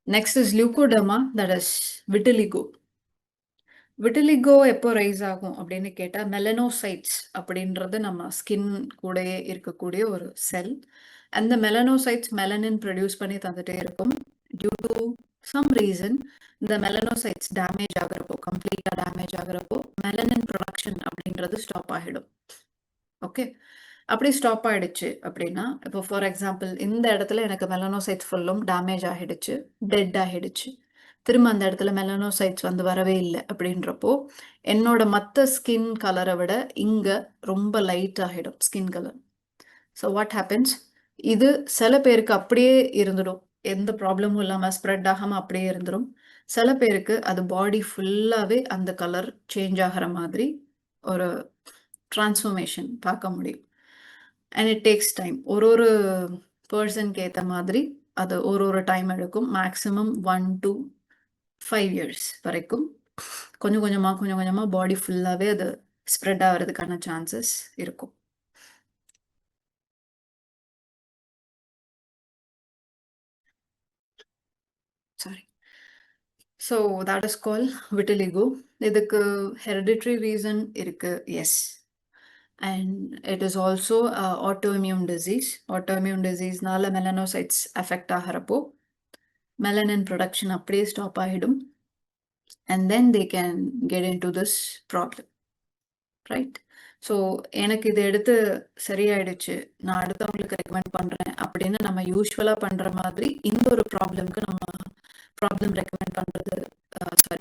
Next is leukoderma, that is vitiligo. Vitiligo எப்போ rice ஆகும் அப்படின்னு கேட்டால் melanocytes அப்படின்றது நம்ம skin கூடயே இருக்கக்கூடிய ஒரு செல். அந்த மெலனோசைட்ஸ் மெலனின் ப்ரொடியூஸ் பண்ணி தந்துட்டே இருக்கும். டியூ டு சம் ரீசன் இந்த மெலனோசைட்ஸ் டேமேஜ் ஆகிறப்போ, கம்ப்ளீட்டாக டேமேஜ் ஆகிறப்போ மெலனின் ப்ரொடக்ஷன் அப்படின்றது ஸ்டாப் ஆகிடும். ஓகே, அப்படி ஸ்டாப் ஆயிடுச்சு அப்படின்னா, இப்போ ஃபார் எக்ஸாம்பிள் இந்த இடத்துல எனக்கு மெலனோசைட்ஸ் ஃபுல்லும் டேமேஜ் ஆகிடுச்சு, டெட் ஆகிடுச்சு. திரும்ப அந்த இடத்துல மெலனோசைட்ஸ் வந்து வரவே இல்லை அப்படின்றப்போ என்னோட மற்ற ஸ்கின் கலரை விட இங்கே ரொம்ப லைட் ஆகிடும் skin colour. So what happens, இது சில பேருக்கு அப்படியே இருந்துடும், எந்த ப்ராப்ளமும் இல்லாமல் ஸ்ப்ரெட் ஆகாமல் அப்படியே இருந்துடும். சில பேருக்கு அது பாடி ஃபுல்லாகவே அந்த கலர் சேஞ்ச் ஆகிற மாதிரி ஒரு டிரான்ஸ்ஃபர்மேஷன் பார்க்க முடியும். And it takes time. ஒரு பர்சனுக்கு ஏற்ற மாதிரி அது ஒரு டைம் எடுக்கும். மேக்ஸிமம் 1 to 5 years வரைக்கும் கொஞ்சம் கொஞ்சமாக பாடி ஃபுல்லாகவே அது ஸ்ப்ரெட் ஆகிறதுக்கான சான்சஸ் இருக்கும். Sorry. So that is call vitiligo. இதுக்கு ஹெரிடிட்ரி ரீசன் இருக்கு, yes. And it is also autoimmune disease. Autoimmune diseaseனால melanocytes affect ஆகிறப்போ melanin production அப்படியே ஸ்டாப் ஆகிடும். And then they can get into this problem. Right? So எனக்கு இதை எடுத்து சரியாயிடுச்சு, நான் அடுத்தவங்களுக்கு ரெக்கமெண்ட் பண்ணுறேன் அப்படின்னு நம்ம யூஸ்வலாக பண்ணுற மாதிரி இந்த ஒரு ப்ராப்ளம்க்கு நம்ம ப்ராப்ளம் ரெக்கமெண்ட் பண்ணுறது,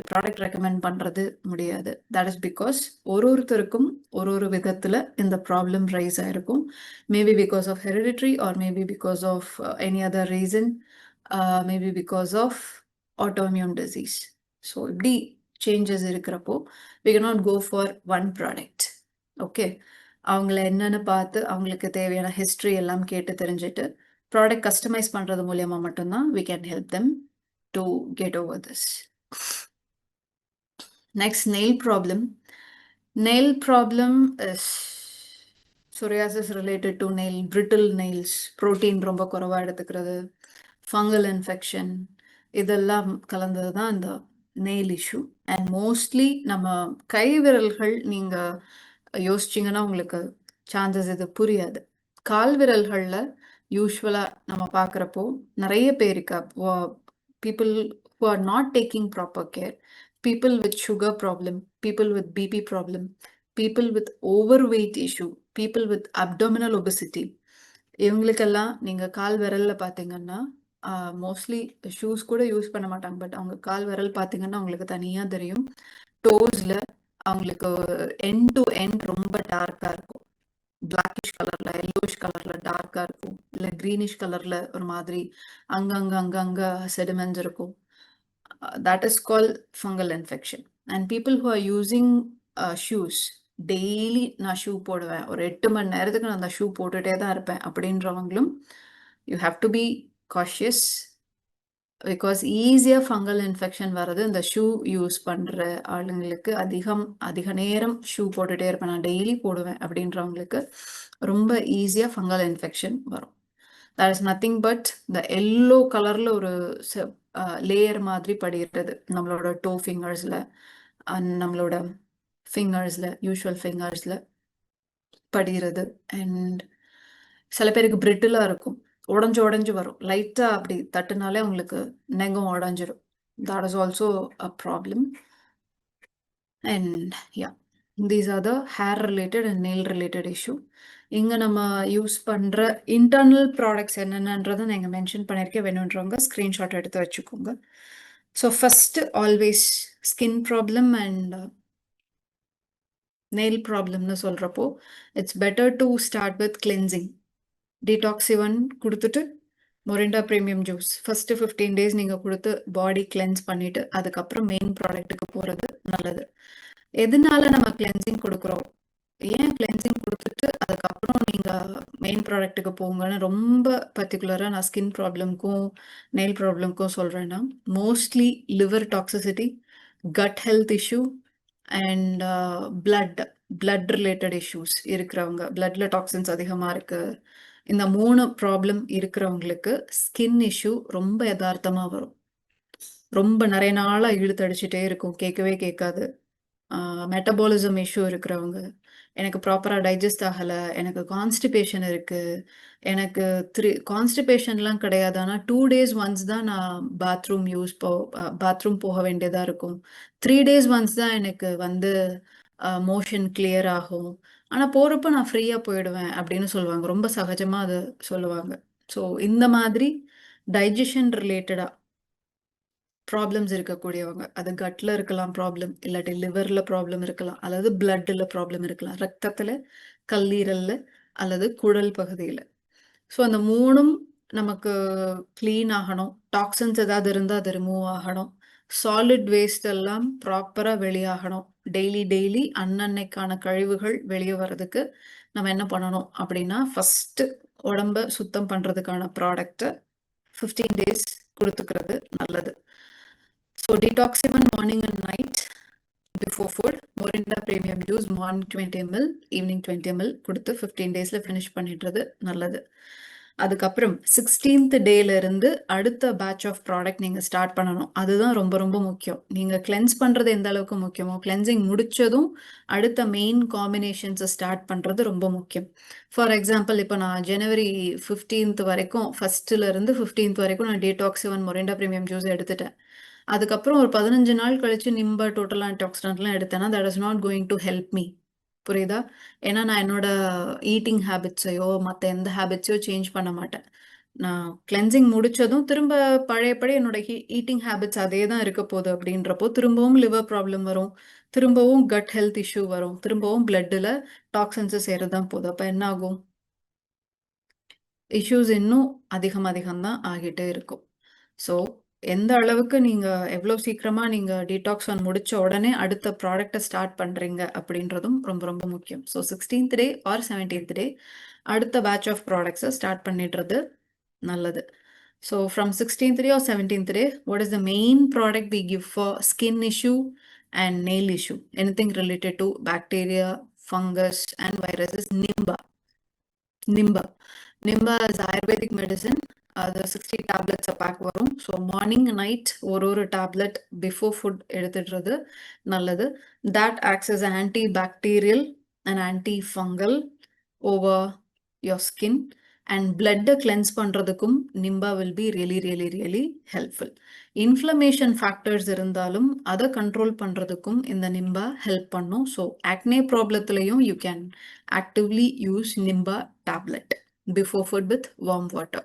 ப்ராடக்ட் ரெக்கமெண்ட் பண்ணுறது முடியாது. தட் இஸ் பிகாஸ் ஒருத்தருக்கும் ஒரு விதத்தில் இந்த ப்ராப்ளம் ரைஸ் ஆகிருக்கும். Maybe because of hereditary or maybe because of any other reason, maybe because of autoimmune disease. So இப்படி சேஞ்சஸ் இருக்கிறப்போ we cannot go for one product. Okay, அவங்கள என்னன்னு பார்த்து அவங்களுக்கு தேவையான ஹிஸ்ட்ரி எல்லாம் கேட்டு தெரிஞ்சுட்டு ப்ராடக்ட் கஸ்டமைஸ் பண்ணுறது மூலயமா மட்டும்தான் we can help them to get over this. Next, nail problem. Nail problem is psoriasis related to nail, brittle nails, protein ரொம்ப குறைவா எடுத்துக்கிறது, ஃபங்கல் இன்ஃபெக்ஷன், இதெல்லாம் கலந்தது தான் இந்த நெயில் இஷ்யூ. அண்ட் மோஸ்ட்லி நம்ம கை விரல்கள் நீங்கள் யோசிச்சிங்கன்னா உங்களுக்கு சான்சஸ் இது புரியாது. கால் விரல்களில் யூஸ்வலாக நம்ம பார்க்குறப்போ நிறைய பேருக்கு people who are not taking proper care, people with sugar problem, people with BP problem, people with overweight issue, people with abdominal obesity, இவங்களுக்கெல்லாம் நீங்கள் கால் விரலில் பார்த்தீங்கன்னா மோஸ்ட்லி ஷூஸ் கூட யூஸ் பண்ண மாட்டாங்க. பட் அவங்க கால் விரல் பார்த்தீங்கன்னா அவங்களுக்கு தனியாக தெரியும். டோஸில் அவங்களுக்கு எண்ட் டு எண்ட் ரொம்ப டார்க்காக இருக்கும். பிளாக்கிஷ் கலரில், எல்லோஷ் கலரில் டார்க்காக இருக்கும். இல்லை க்ரீனிஷ் கலரில் ஒரு மாதிரி அங்கங்கே செடிமெண்ட்ஸ் இருக்கும். That is call fungal infection. And people who are using shoes, daily நான் ஷூ போடுவேன், ஒரு 8 மணி நேரத்துக்கு நான் அந்த ஷூ போட்டுகிட்டே தான் இருப்பேன் அப்படின்றவங்களும் you have to be cautious. Because ஈஸியாக ஃபங்கல் இன்ஃபெக்ஷன் வர்றது இந்த ஷூ யூஸ் பண்ணுற ஆளுங்களுக்கு. அதிக நேரம் ஷூ போட்டுகிட்டே இருப்பேன், நான் டெய்லி போடுவேன் அப்படின்றவங்களுக்கு ரொம்ப ஈஸியாக ஃபங்கல் இன்ஃபெக்ஷன் வரும். தட் இஸ் நத்திங் பட் இந்த எல்லோ கலரில் ஒரு லேயர் மாதிரி படிக்கிறது நம்மளோட டோ ஃபிங்கர்ஸில், நம்மளோட ஃபிங்கர்ஸில், யூஷுவல் ஃபிங்கர்ஸில் படிகிறது. அண்ட் சில பேருக்கு பிரிட்டிலாக இருக்கும், உடஞ்சு வரும். லைட்டாக அப்படி தட்டுனாலே அவங்களுக்கு நெகம் உடஞ்சிடும். That is also a problem. And yeah, these are the hair related and nail related issue. இங்கே நம்ம யூஸ் பண்ணுற இன்டர்னல் ப்ராடக்ட்ஸ் என்னென்னன்றதை நான் இங்கே மென்ஷன் பண்ணியிருக்கேன். வேணுன்றவங்க ஸ்க்ரீன்ஷாட் எடுத்து வச்சுக்கோங்க. So first always skin problem and nail ப்ராப்ளம்னு சொல்கிறப்போ it's better to start with cleansing. Detoxiven கொடுத்துட்டு Morinda premium juice first 15 days நீங்கள் கொடுத்து பாடி கிளென்ஸ் பண்ணிவிட்டு அதுக்கப்புறம் மெயின் ப்ராடக்ட்டுக்கு போகிறது நல்லது. எதனால நம்ம கிளென்சிங் கொடுக்குறோம் ஏன் கிளென்சிங் குடுத்துட்டு, அதுக்கப்புறம் நீங்க மெயின் ப்ராடக்ட்டுக்கு போங்கன்னு ரொம்ப பர்ட்டிகுலரா நான் ஸ்கின் ப்ராப்ளம்க்கும், நெயில் ப்ராப்ளம்க்கும் சொல்றேன்னா, mostly liver toxicity, cut health issue and blood related issues இருக்கிறவங்க, பிளட்ல டாக்ஸின்ஸ் அதிகமா இருக்கு. இந்த 3 ப்ராப்ளம் இருக்கிறவங்களுக்கு ஸ்கின் இஷ்யூ ரொம்ப எதார்த்தமா வரும். ரொம்ப நெறைய நாளா இழுத்தடிச்சுட்டே இருக்கும். கேட்கவே கேட்காது. மெட்டபாலிசம் இஷ்யூ இருக்கிறவங்க, எனக்கு ப்ராப்பரா டைஜஸ்ட் ஆகல, எனக்கு கான்ஸ்டிபேஷன் இருக்கு, எனக்கு கான்ஸ்டிபேஷன்லாம் கிடையாது. ஆனா 2 டேஸ் ஒன்ஸ் தான் நான் பாத்ரூம் போக வேண்டியதா இருக்கும். 3 டேஸ் ஒன்ஸ் தான் எனக்கு வந்து மோஷன் கிளியர் ஆகும். ஆனா போறப்ப நான் ஃப்ரீயா போயிடுவேன் அப்படின்னு சொல்லுவாங்க. ரொம்ப சகஜமா அத சொல்லுவாங்க. ஸோ இந்த மாதிரி டைஜஷன் ரிலேட்டடா ப்ராப்ளம்ஸ் இருக்கக்கூடியவங்க. அது கட்ல இருக்கலாம் ப்ராப்ளம், இல்லாட்டி லிவர்ல ப்ராப்ளம் இருக்கலாம், அல்லது பிளட்ல ப்ராப்ளம் இருக்கலாம். ரத்தத்துல, கல்லீரல்ல அல்லது குடல் பகுதியில. ஸோ அந்த 3ம் நமக்கு கிளீன் ஆகணும். டாக்ஸின்ஸ் ஏதாவது இருந்தா அது ரிமூவ் ஆகணும். சாலிட் வேஸ்ட் எல்லாம் ப்ராப்பரா வெளியாகணும். டெய்லி அன்னன்னைக்கான கழிவுகள் வெளிய வர்றதுக்கு நம்ம என்ன பண்ணணும் அப்படின்னா, ஃபர்ஸ்ட்டு உடம்ப சுத்தம் பண்றதுக்கான ப்ராடக்ட்ட 15 டேஸ் குடுத்துக்கிறது நல்லது. So Detoxiven morning and night before food, Morinda premium juice morning 20 ml, evening 20 ml குடுத்து 15 டேஸ்ல ஃபினிஷ் பண்ணிடுறது நல்லது. அதுக்கப்புறம் 16th டேல இருந்து அடுத்த பேட்ச் ஆஃப் ப்ராடக்ட் நீங்க ஸ்டார்ட் பண்ணணும். அதுதான் ரொம்ப ரொம்ப முக்கியம். நீங்க கிளென்ஸ் பண்றது எந்த அளவுக்கு முக்கியமோ, கிளென்சிங் முடிச்சதும் அடுத்த மெயின் காம்பினேஷன்ஸ ஸ்டார்ட் பண்றது ரொம்ப முக்கியம். ஃபார் எக்ஸாம்பிள் இப்ப நான் ஜனவரி 15th வரைக்கும் 1ல இருந்து 15th வரைக்கும் நான் டீடாக்ஸிவன் மொரிண்டா பிரீமியம் ஜூஸ் எடுத்துட்டேன். அதுக்கப்புறம் ஒரு 15 நாள் கழிச்சு நிம்பா டோட்டல் ஆன்டிஆக்சிடென்ட்லாம் எடுத்தேன்னா, that is not going to help me. புரியுதா? ஏன்னா நான் என்னோட ஈட்டிங் ஹேபிட்ஸையோ, மத்த எந்த ஹேபிட்ஸையோ சேஞ்ச் பண்ண மாட்டேன். நான் கிளென்சிங் முடிச்சதும் திரும்ப பழையபடி என்னோட ஈட்டிங் ஹேபிட்ஸ் அதே தான் இருக்க போகுது அப்படின்றப்போ, திரும்பவும் லிவர் ப்ராப்ளம் வரும். திரும்பவும் கட் ஹெல்த் இஷ்யூ வரும். திரும்பவும் பிளட்ல டாக்ஸின்ஸ் சேரதான் தான் போகுது. அப்ப என்ன ஆகும்? இஷ்யூஸ் இன்னும் அதிகம் தான் ஆகிட்டே இருக்கும். ஸோ, எந்த அளவுக்கு நீங்க எவ்ளோ சீக்கிரமா நீங்க டீடாக்ஸ் முடிச்ச உடனே அடுத்த ப்ராடக்ட்ட ஸ்டார்ட் பண்றீங்க அப்படின்றதும் ரொம்ப ரொம்ப முக்கியம். So 16th day or 17th டே அடுத்த பேட்ச் ஆஃப் ப்ராடக்ட்ஸ ஸ்டார்ட் பண்ணிடுறது நல்லது. So from 16th day or 17th day, what is the main product we give for skin issue and nail issue? Anything related to bacteria, fungus and viruses Nimba. Nimba. Nimba is ayurvedic medicine. அது 60 tablets pack வரும். So morning, night ஒரு tablet before food எடுத்துடுறது நல்லது. That acts as an antibacterial and antifungal over your skin and blood cleanse பண்றதுக்கும் நிம்பா will be really helpful. Inflammation factors இருந்தாலும் அதை control பண்றதுக்கும் இந்த நிம்பா ஹெல்ப் பண்ணும். ஸோ ஆக்னே ப்ராப்ளத்திலையும் you can actively use Nimba tablet before food with warm water.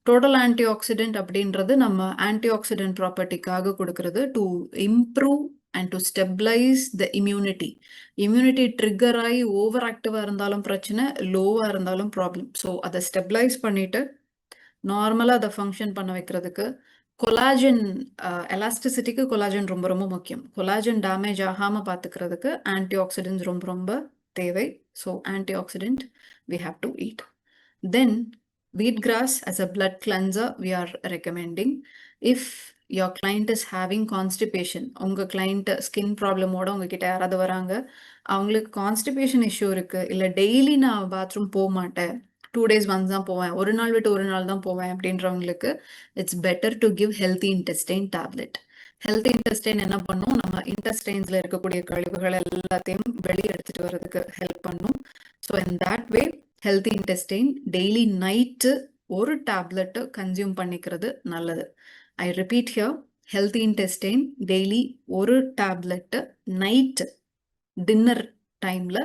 Total antioxidant அப்படின்றது நம்ம ஆன்டிஆக்சிடென்ட் ப்ராப்பர்ட்டிக்காக கொடுக்கறது to improve and to stabilize the immunity. Immunity trigger ஆகி ஓவர் ஆக்டிவாக இருந்தாலும் பிரச்சனை, லோவாக இருந்தாலும் ப்ராப்ளம். ஸோ அதை ஸ்டெபிளைஸ் பண்ணிட்டு நார்மலாக அதை ஃபங்க்ஷன் பண்ண வைக்கிறதுக்கு கொலாஜன், எலாஸ்டிசிட்டிக்கு கொலாஜன் ரொம்ப ரொம்ப முக்கியம். கொலாஜன் டேமேஜ் ஆகாமல் பார்த்துக்கிறதுக்கு ஆன்டிஆக்சிடென்ட்ஸ் ரொம்ப ரொம்ப தேவை. So antioxidant we have to eat. Then wheatgrass as a blood cleanser we are recommending. If your client is having constipation, உங்க client ஸ்கின் ப்ராப்ளமோட உங்ககிட்ட யாராவது வராங்க, அவங்களுக்கு கான்ஸ்டிபேஷன் இஷ்யூ இருக்கு, இல்லை டெய்லி நான் பாத்ரூம் போக மாட்டேன், 2 days ஒன்ஸ் தான் போவேன், ஒரு நாள் விட்டு ஒரு நாள் தான் போவேன் அப்படின்றவங்களுக்கு it's better to give healthy intestine tablet. Healthy intestine என்ன பண்ணும்? நம்ம இன்டெஸ்டைன்ஸ்ல இருக்கக்கூடிய கழிவுகள் எல்லாத்தையும் வெளியே எடுத்துட்டு வர்றதுக்கு ஹெல்ப் பண்ணும். So in that way healthy intestine daily night ஒரு டேப்லெட் கன்சியூம் பண்ணிக்கிறது நல்லது. I repeat here, healthy intestine daily ஒரு டேப்லெட் நைட் டின்னர் டைம்ல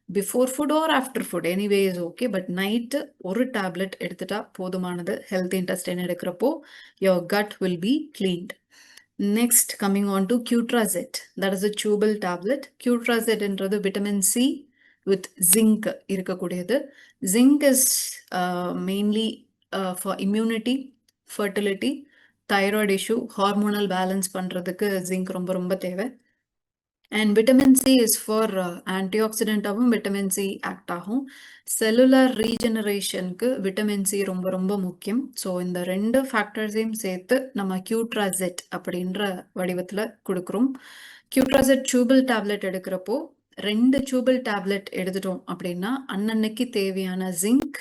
before food or after food anyway is okay, but night ஒரு டேப்லெட் எடுத்துட்டா போதுமானது. Health intestine எடுக்கிறப்போ your gut will be cleaned. Next, coming on to Qutrazet. That is a chewable tablet. Qutrazet என்றது vitamin C with zinc இருக்கக்கூடியது. Zinc is mainly for immunity, fertility, thyroid issue, hormonal balance பண்றதுக்கு zinc ரொம்ப ரொம்ப தேவை. And vitamin C is for ஆன்டிஆக்சிடென்ட்டாகவும் vitamin C act ஆகும். Cellular ரீஜெனரேஷனுக்கு vitamin C ரொம்ப ரொம்ப முக்கியம். ஸோ இந்த 2 ஃபேக்டர்ஸையும் சேர்த்து நம்ம கியூட்ராசெட் அப்படின்ற வடிவத்தில் கொடுக்குறோம். கியூட்ராசெட் டியூபிள் டேப்லெட் எடுக்கிறப்போ 2 டியூபிள் டேப்லெட் எடுத்துட்டோம் அப்படின்னா அன்னன்னைக்கு தேவையான ஜிங்க்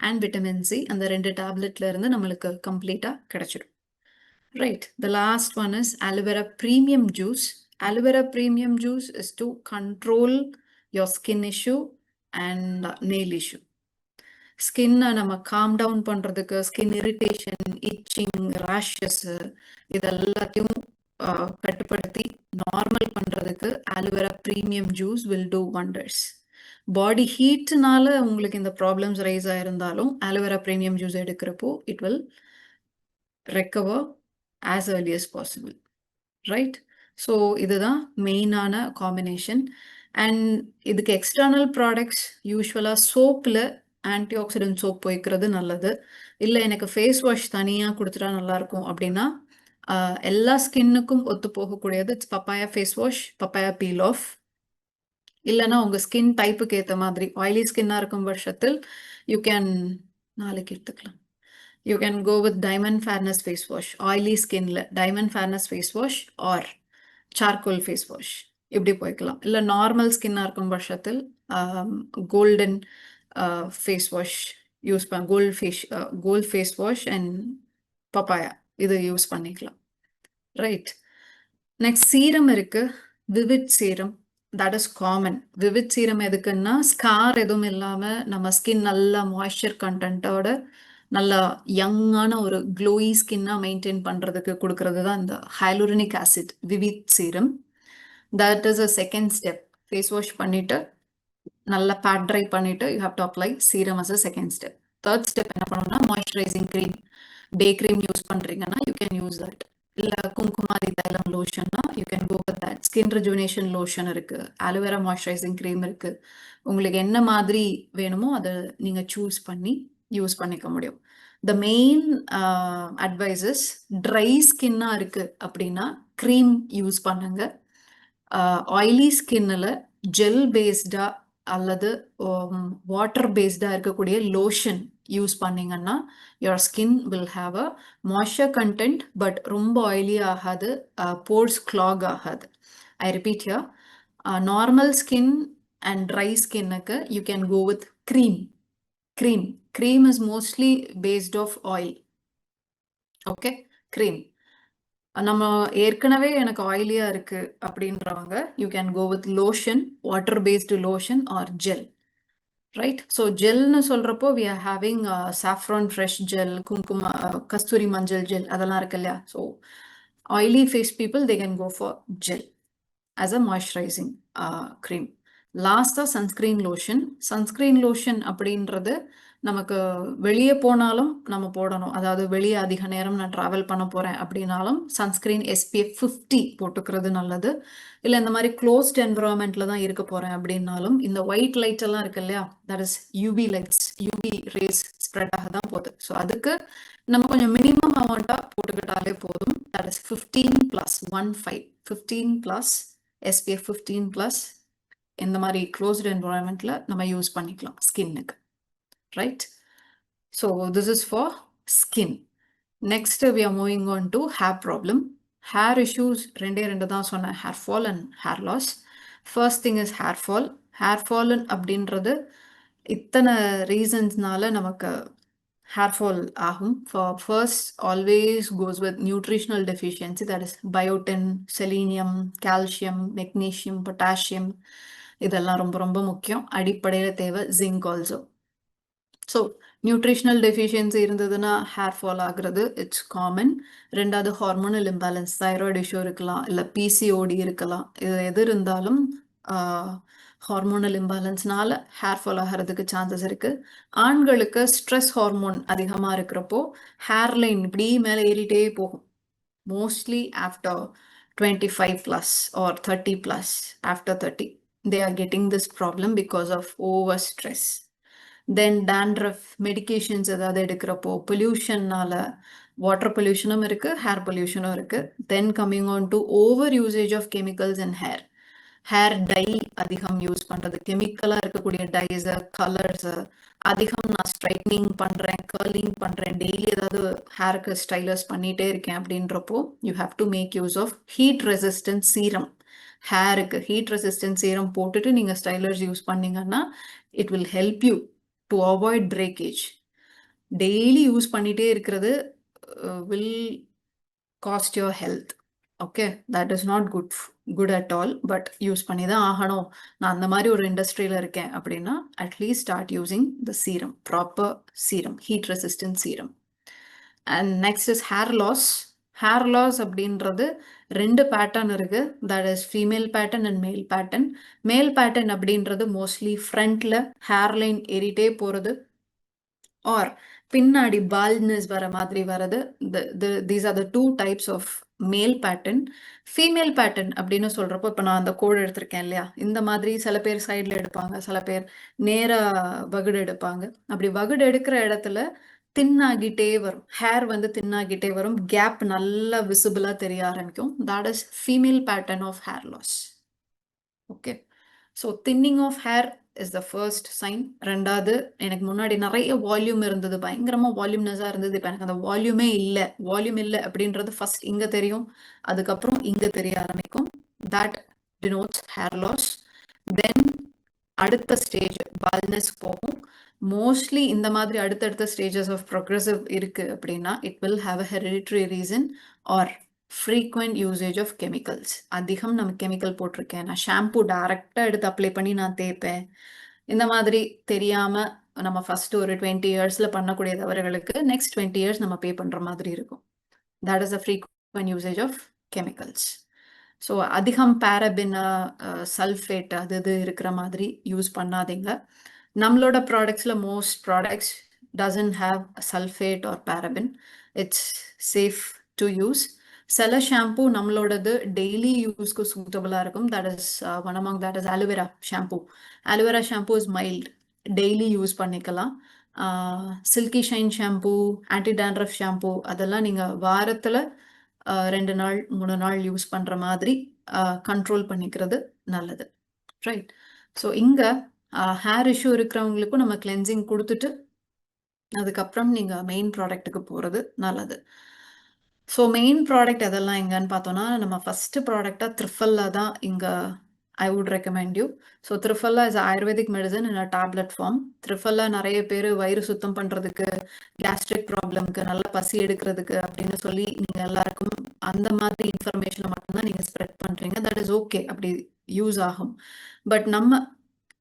அண்ட் விட்டமின் சி அந்த 2 டேப்லெட்ல இருந்து நம்மளுக்கு கம்ப்ளீட்டாக கிடைச்சிடும். Right. The last one is aloe vera premium juice. Aloe vera premium juice is to control your skin issue and nail issue. ஸ்கின்னை நம்ம காம் டவுன் பண்ணுறதுக்கு ஸ்கின் இரிட்டேஷன், இச்சிங், ரேஷஸ் இது எல்லாத்தையும் கட்டுப்படுத்தி நார்மல் பண்ணுறதுக்கு aloe vera premium juice will do wonders. Body ஹீட்னால உங்களுக்கு இந்த ப்ராப்ளம்ஸ் ரைஸ் ஆயிருந்தாலும் ஆலோவேரா ப்ரீமியம் ஜூஸ் எடுக்கிறப்போ it will recover as early as possible, right? So இதுதான் மெயினான காம்பினேஷன். அண்ட் இதுக்கு எக்ஸ்டர்னல் ப்ராடக்ட்ஸ் யூஸ்வலாக சோப்பில் ஆன்டிஆக்சிடென்ட் சோப் போய்க்கிறது நல்லது. இல்லை எனக்கு ஃபேஸ் வாஷ் தனியாக கொடுத்துட்டா நல்லாயிருக்கும் அப்படின்னா எல்லா ஸ்கின்னுக்கும் ஒத்து போகக்கூடியது papaya face wash, papaya peel off. இல்லைன்னா உங்கள் ஸ்கின் டைப்புக்கு ஏற்ற மாதிரி ஆயிலி ஸ்கின்னாக இருக்கும் பட்சத்தில் யூ கேன் நாளைக்கு எடுத்துக்கலாம். You can go with Diamond Fairness face wash. Oily skin Diamond Fairness face wash or charcoal face wash. இப்படி போய்க்கலாம். இல்லை நார்மல் ஸ்கின்னாக இருக்கும் பட்சத்தில் golden face wash use gold face wash and papaya இது யூஸ் பண்ணிக்கலாம். ரைட். நெக்ஸ்ட் சீரம் இருக்கு, vivid serum. That is common. Vivid serum எதுக்குன்னா ஸ்கார் எதுவும் இல்லாமல் நம்ம ஸ்கின் நல்லா மாய்ஸ்சர் கண்டென்ட்டோட நல்லா யங்கான ஒரு க்ளோயி ஸ்கின்னாக மெயின்டைன் பண்ணுறதுக்கு கொடுக்கறது தான் இந்த hyaluronic acid vivid serum. That is a second step. Face wash பண்ணிவிட்டு நல்லா பேட் ட்ரை பண்ணிவிட்டு you have to apply serum as a second step. Third step என்ன பண்ணணும்னா moisturizing cream, day cream use பண்ணுறீங்கன்னா யூ கேன் யூஸ் தட். இல்லை குங்குமாதி தைலம் லோஷன்னா you can go with that. Skin rejuvenation lotion இருக்குது, ஆலோவேரா மாய்ஸ்சரைசிங் க்ரீம் இருக்குது. உங்களுக்கு என்ன மாதிரி வேணுமோ அதை நீங்கள் சூஸ் பண்ணி யூஸ் பண்ணிக்க முடியும். த மெயின் அட்வைசஸ் ட்ரை ஸ்கின்னாக இருக்குது அப்படின்னா க்ரீம் யூஸ் பண்ணுங்க. ஆயிலி ஸ்கின்னில் ஜெல் பேஸ்டாக அல்லது வாட்டர் பேஸ்டாக இருக்கக்கூடிய லோஷன் யூஸ் பண்ணிங்கன்னா your skin will have a moisture content but ரொம்ப ஆயிலி ஆகாது, போர்ஸ் கிளாக் ஆகாது. I repeat here, normal skin and dry ஸ்கின்னுக்கு you can go with cream. Cream is mostly based off oil. Okay, cream. நம்ம ஏற்கனவே எனக்கு ஆயிலியாக இருக்குது அப்படின்றவங்க you can go with lotion, water based lotion or gel. Right. So ஜெல்னு சொல்கிறப்போ we are having saffron fresh gel, குங்கும கஸ்தூரி மஞ்சள் ஜெல் அதெல்லாம் இருக்கு இல்லையா. So oily face people they can go for gel as a moisturizing cream. லாஸ்ட்டாக sunscreen lotion. Sunscreen lotion அப்படின்றது நமக்கு வெளியே போனாலும் நம்ம போடணும். அதாவது வெளியே அதிக நேரம் நான் ட்ராவல் பண்ண போகிறேன் அப்படின்னாலும் சன்ஸ்க்ரீன் SPF 50 போட்டுக்கிறது நல்லது. இல்லை இந்த மாதிரி க்ளோஸ்ட் என்விரான்மெண்ட்டில் தான் இருக்க போகிறேன் அப்படின்னாலும் இந்த ஒயிட் லைட் எல்லாம் இருக்கு இல்லையா, that is UV lights, UV rays spread ஆக தான் போகுது. ஸோ அதுக்கு நம்ம கொஞ்சம் மினிமம் அமௌண்ட்டாக போட்டுக்கிட்டாலே போதும். தட் இஸ் 15+15 SPF 15+ இந்த மாதிரி க்ளோஸ்டு என்விரான்மெண்ட்டில் நம்ம யூஸ் பண்ணிக்கலாம் ஸ்கின்னுக்கு. Right. So this is for skin. Next we are moving on to hair problem. Hair issues ரெண்டு தான் சொன்னேன், hair fall and hair loss. First thing is hair fall. Hair fall அப்படின்றது இத்தனை ரீசன்ஸ்னால நமக்கு ஹேர் ஃபால் ஆகும். First always goes with nutritional deficiency, that is biotin, selenium, calcium, magnesium, potassium இதெல்லாம் ரொம்ப ரொம்ப முக்கியம். அடிப்படையில் தேவை zinc also. So nutritional deficiency இருந்ததுன்னா ஹேர் ஃபால் ஆகுறது இட்ஸ் காமன். ரெண்டாவது ஹார்மோனல் இம்பேலன்ஸ், தைராய்டு இஷ்யூ இருக்கலாம், இல்லை PCOD இருக்கலாம். இது எது இருந்தாலும் ஹார்மோனல் இம்பேலன்ஸ்னால ஹேர் ஃபால் ஆகிறதுக்கு சான்சஸ் இருக்குது. ஆண்களுக்கு ஸ்ட்ரெஸ் ஹார்மோன் அதிகமாக இருக்கிறப்போ ஹேர் லைன் இப்படி மேலே ஏறிட்டே போகும். Mostly after 25+ or 30+, after 30 they are getting this problem because of over stress. Then dandruff, medications ஏதாவது எடுக்கிறப்போ, பொல்யூஷன்னால வாட்டர் பொல்யூஷனும் இருக்குது, ஹேர் பொல்யூஷனும் இருக்குது. Then coming on to over usage of chemicals in hair. Hair dye அதிகம் use பண்ணுறது, கெமிக்கலாக இருக்கக்கூடிய dyes, colours அதிகம் நான் ஸ்ட்ரைட்னிங் பண்ணுறேன், கர்லிங் பண்ணுறேன், டெய்லி ஏதாவது ஹேருக்கு ஸ்டைலர்ஸ் பண்ணிகிட்டே இருக்கேன் அப்படின்றப்போ you have to make use of heat resistant serum. ஹேருக்கு ஹீட் ரெசிஸ்டன்ட் சீரம் போட்டுட்டு நீங்கள் ஸ்டைலர்ஸ் யூஸ் பண்ணீங்கன்னா it will help you to avoid breakage. Daily use பண்ணிகிட்டே இருக்கிறது will cost your health. Okay, that is not good at all. But use பண்ணி தான் ஆகணும், நான் அந்த மாதிரி ஒரு இண்டஸ்ட்ரியில் இருக்கேன் அப்படின்னா at least start using the serum, proper serum, heat resistant serum. And next is hair loss. Hair loss அப்படின்றது 2 பேட்டர்ன் இருக்கு. That is female pattern and male pattern. Male pattern அப்படின்றது மோஸ்ட்லி ஃப்ரண்ட்ல ஹேர் லைன் ஏறிட்டே போகிறது ஆர் பின்னாடி baldness வர மாதிரி வரது. These are the 2 types of male pattern. Female pattern அப்படின்னு சொல்றப்போ இப்போ நான் அந்த கோடு எடுத்திருக்கேன் இல்லையா, இந்த மாதிரி சில பேர் சைடில் எடுப்பாங்க, சில பேர் நேராக வகுடு எடுப்பாங்க. அப்படி வகுடு எடுக்கிற இடத்துல தின்னாகிட்டே வரும், ஹேர் வந்து தின்னாகிட்டே வரும், கேப் நல்லா விசிபிளாக தெரிய ஆரம்பிக்கும். That is female pattern of hair loss. Okay, so thinning of hair is the first sign. ரெண்டாவது, எனக்கு முன்னாடி நிறைய வால்யூம் இருந்தது, பயங்கரமாக வால்யூம்னஸாக இருந்தது, இப்போ எனக்கு அந்த வால்யூமே இல்லை. வால்யூம் இல்லை அப்படின்றது ஃபர்ஸ்ட் இங்கே தெரியும், அதுக்கப்புறம் இங்கே தெரிய ஆரம்பிக்கும். That denotes hair loss. Then அடுத்த ஸ்டேஜ் பால்ட்னஸ் போகும். மோஸ்ட்லி இந்த மாதிரி அடுத்தடுத்த ஸ்டேஜஸ் ஆஃப் ப்ரோக்ரெசிவ் இருக்கு அப்படின்னா it will have a hereditary reason or frequent usage of chemicals. அதிகம் நம்ம கெமிக்கல் போட்டிருக்கேன், நான் ஷாம்பு டைரெக்டாக எடுத்து அப்ளை பண்ணி நான் தேய்ப்பேன், இந்த மாதிரி தெரியாமல் நம்ம ஃபர்ஸ்ட் ஒரு 20 இயர்ஸில் பண்ணக்கூடிய தவறுகளுக்கு நெக்ஸ்ட் 20 இயர்ஸ் நம்ம பே பண்ணுற மாதிரி இருக்கும். That is a frequent usage of chemicals. So அதிகம் பேரபின், சல்ஃபேட் அது இது இருக்கிற மாதிரி யூஸ் பண்ணாதீங்க. நம்மளோட ப்ராடக்ட்ஸில் most products doesn't have sulphate or paraben. It's safe to use. சில ஷாம்பூ நம்மளோடது டெய்லி யூஸ்க்கு சூட்டபுளாக இருக்கும். That is one among that is aloe vera shampoo. Aloe vera shampoo is mild, daily use பண்ணிக்கலாம். Silky shine shampoo, anti dandruff shampoo அதெல்லாம் நீங்கள் வாரத்தில் 2 நாள் 3 நாள் யூஸ் பண்ணுற மாதிரி கண்ட்ரோல் பண்ணிக்கிறது நல்லது. ரைட், ஸோ இங்கே ஹேர் இஷ்யூ இருக்கிறவங்களுக்கும் நம்ம கிளென்சிங் கொடுத்துட்டு அதுக்கப்புறம் நீங்கள் மெயின் ப்ராடக்ட்டுக்கு போகிறது நல்லது. ஸோ மெயின் ப்ராடக்ட் எதெல்லாம் எங்கன்னு பார்த்தோன்னா, நம்ம ஃபஸ்ட்டு ப்ராடக்டாக த்ரிஃபல்லா தான் இங்கே I would recommend you. So Triphala is ayurvedic medicine in a tablet form. Triphala நிறைய பேர் வயிறு சுத்தம் பண்ணுறதுக்கு, கேஸ்ட்ரிக் ப்ராப்ளம்க்கு, நல்ல பசி எடுக்கிறதுக்கு அப்படின்னு சொல்லி நீங்கள் எல்லாருக்கும் அந்த மாதிரி இன்ஃபர்மேஷனை மட்டும்தான் நீங்கள் ஸ்ப்ரெட் பண்ணுறீங்க. தட் இஸ் ஓகே, அப்படி யூஸ் ஆகும். பட்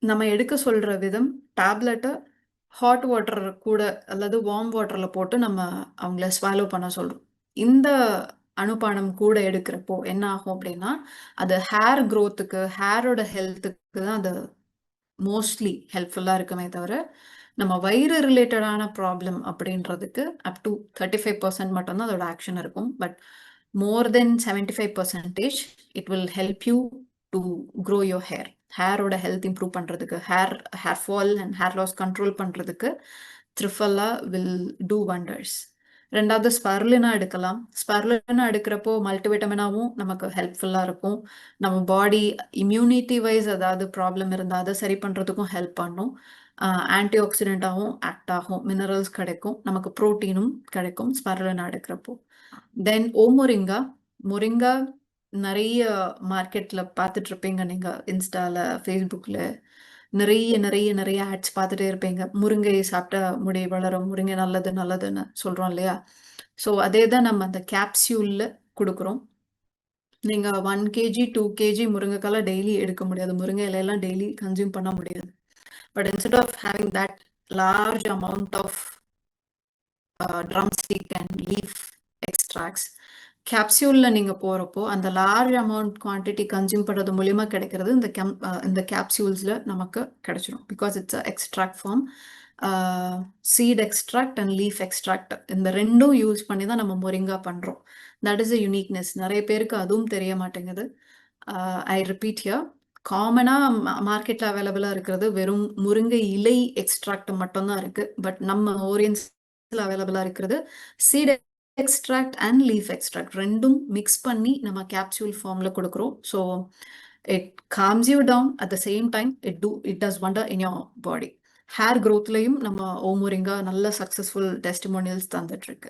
நம்ம எடுக்க சொல்கிற விதம், டேப்லெட்டை ஹாட் வாட்டர் கூட அல்லது வார்ம் வாட்டரில் போட்டு நம்ம அவங்கள ஸ்வாலோ பண்ண சொல்கிறோம். இந்த அனுபானம் கூட எடுக்கிறப்போ என்ன ஆகும் அப்படின்னா அது ஹேர் க்ரோத்துக்கு, ஹேரோட ஹெல்த்துக்கு தான் அது மோஸ்ட்லி ஹெல்ப்ஃபுல்லாக இருக்குமே தவிர நம்ம வயிறு ரிலேட்டடான ப்ராப்ளம் அப்படின்றதுக்கு அப் டு 35% மட்டும்தான் அதோட ஆக்ஷன் இருக்கும். But more then 75% it will help you to grow your hair. ஹேரோட ஹெல்த் இம்ப்ரூவ் பண்ணுறதுக்கு, hair fall and hair loss control பண்ணுறதுக்கு த்ரிஃபல்லா வில் டூ வண்டர்ஸ். ரெண்டாவது ஸ்பர்லினா எடுக்கலாம். ஸ்பர்லினா எடுக்கிறப்போ மல்டிவிட்டமினாவும் நமக்கு ஹெல்ப்ஃபுல்லாக இருக்கும். நம்ம பாடி இம்யூனிட்டி வைஸ் ஏதாவது ப்ராப்ளம் இருந்தால் அதை சரி பண்ணுறதுக்கும் ஹெல்ப் பண்ணும். ஆன்டி ஆக்சிடென்ட்டாகவும் ஆக்ட் ஆகும், மினரல்ஸ் கிடைக்கும், நமக்கு ப்ரோட்டீனும் கிடைக்கும் ஸ்பர்லினா எடுக்கிறப்போ. தென் மொரிங்கா நிறைய மார்க்கெட்டில் பார்த்துட்ருப்பீங்க நீங்கள், இன்ஸ்டாவில், ஃபேஸ்புக்கில் நிறைய நிறைய நிறைய ஆட்ஸ் பார்த்துட்டே இருப்பீங்க. முருங்கை சாப்பிட்டா முடி வளரும், முருங்கை நல்லது நல்லதுன்னு சொல்கிறோம் இல்லையா. ஸோ அதே தான் நம்ம அந்த கேப்சியூலில் கொடுக்குறோம். நீங்கள் 1 kg 2 kg முருங்கைக்காலாம் டெய்லி எடுக்க முடியாது, முருங்கை இலையெல்லாம் டெய்லி கன்சியூம் பண்ண முடியாது. But instead of having that large amount of drumstick and leaf extracts, கேப்சியூலில் நீங்கள் போகிறப்போ அந்த லார்ஜ் அமௌண்ட் குவான்டிட்டி கன்சியூம் பண்ணுறது மூலிமா கிடைக்கிறது இந்த கேப்சியூல்ஸில் நமக்கு கிடைச்சிடும். Because it's extract form, seed extract and leaf extract, இந்த ரெண்டும் யூஸ் பண்ணி தான் நம்ம மொரிங்கா பண்ணுறோம். That is a uniqueness. நிறைய பேருக்கு அதுவும் தெரிய மாட்டேங்குது. ஐ ரிப்பீட் ஹியர், காமனாக மார்க்கெட்டில் அவைலபிளாக இருக்கிறது வெறும் முருங்கை இலை எக்ஸ்ட்ராக்ட் மட்டும்தான் இருக்குது. பட் நம்ம ஓரியன்ஸில் அவைலபிளாக இருக்கிறது seat extract and leaf extract ரெண்டும் மிக்ஸ் பண்ணி நம்ம கேப்சூல் ஃபார்மில் கொடுக்குறோம். So It calms you down. At the same time, it does wonder in your body. Hair growthலையும் நம்ம ஓமுரிங்கா நல்ல சக்ஸஸ்ஃபுல் டெஸ்டிமோனியல்ஸ் தந்துட்டு இருக்கு.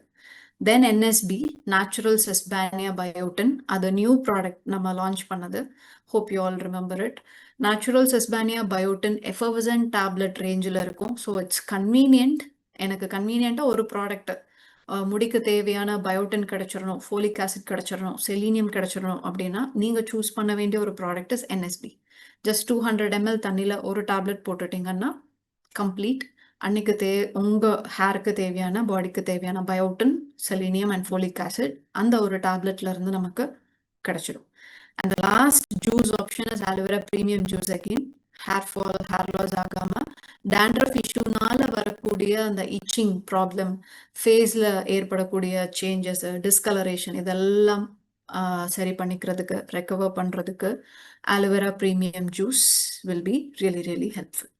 Then NSB natural sesbania biotin, அது நியூ ப்ராடக்ட் நம்ம லான்ச் பண்ணது. Hope you all remember it. Natural sesbania biotin effervescent tablet ரேஞ்சில் இருக்கும். So it's convenient. எனக்கு கன்வீனியண்ட்டாக ஒரு ப்ராடக்ட் முடிக்கு தேவையான பயோட்டின் கிடைச்சிடணும், ஃபோலிக் ஆசிட் கிடைச்சிடணும், செலீனியம் கிடைச்சிடணும் அப்படின்னா நீங்கள் சூஸ் பண்ண வேண்டிய ஒரு product is NSB. Just 200 ml தண்ணியில் ஒரு டேப்லெட் போட்டுட்டிங்கன்னா கம்ப்ளீட் அன்னைக்கு உங்கள் ஹேருக்கு தேவையான, பாடிக்கு தேவையான biotin, selenium and folic acid அந்த ஒரு டேப்லெட்ல இருந்து நமக்கு கிடைச்சிடும். And last juice option is aloe vera premium juice. Again hair fall, hair loss ஆகாமல் டேண்ட்ரஃப் இஷ்யூனால வரக்கூடிய அந்த இச்சிங் ப்ராப்ளம், ஃபேஸில் ஏற்படக்கூடிய சேஞ்சஸ், டிஸ்கலரேஷன் இதெல்லாம் சரி பண்ணிக்கிறதுக்கு, ரெக்கவர் பண்ணுறதுக்கு aloe vera premium juice will be really really helpful.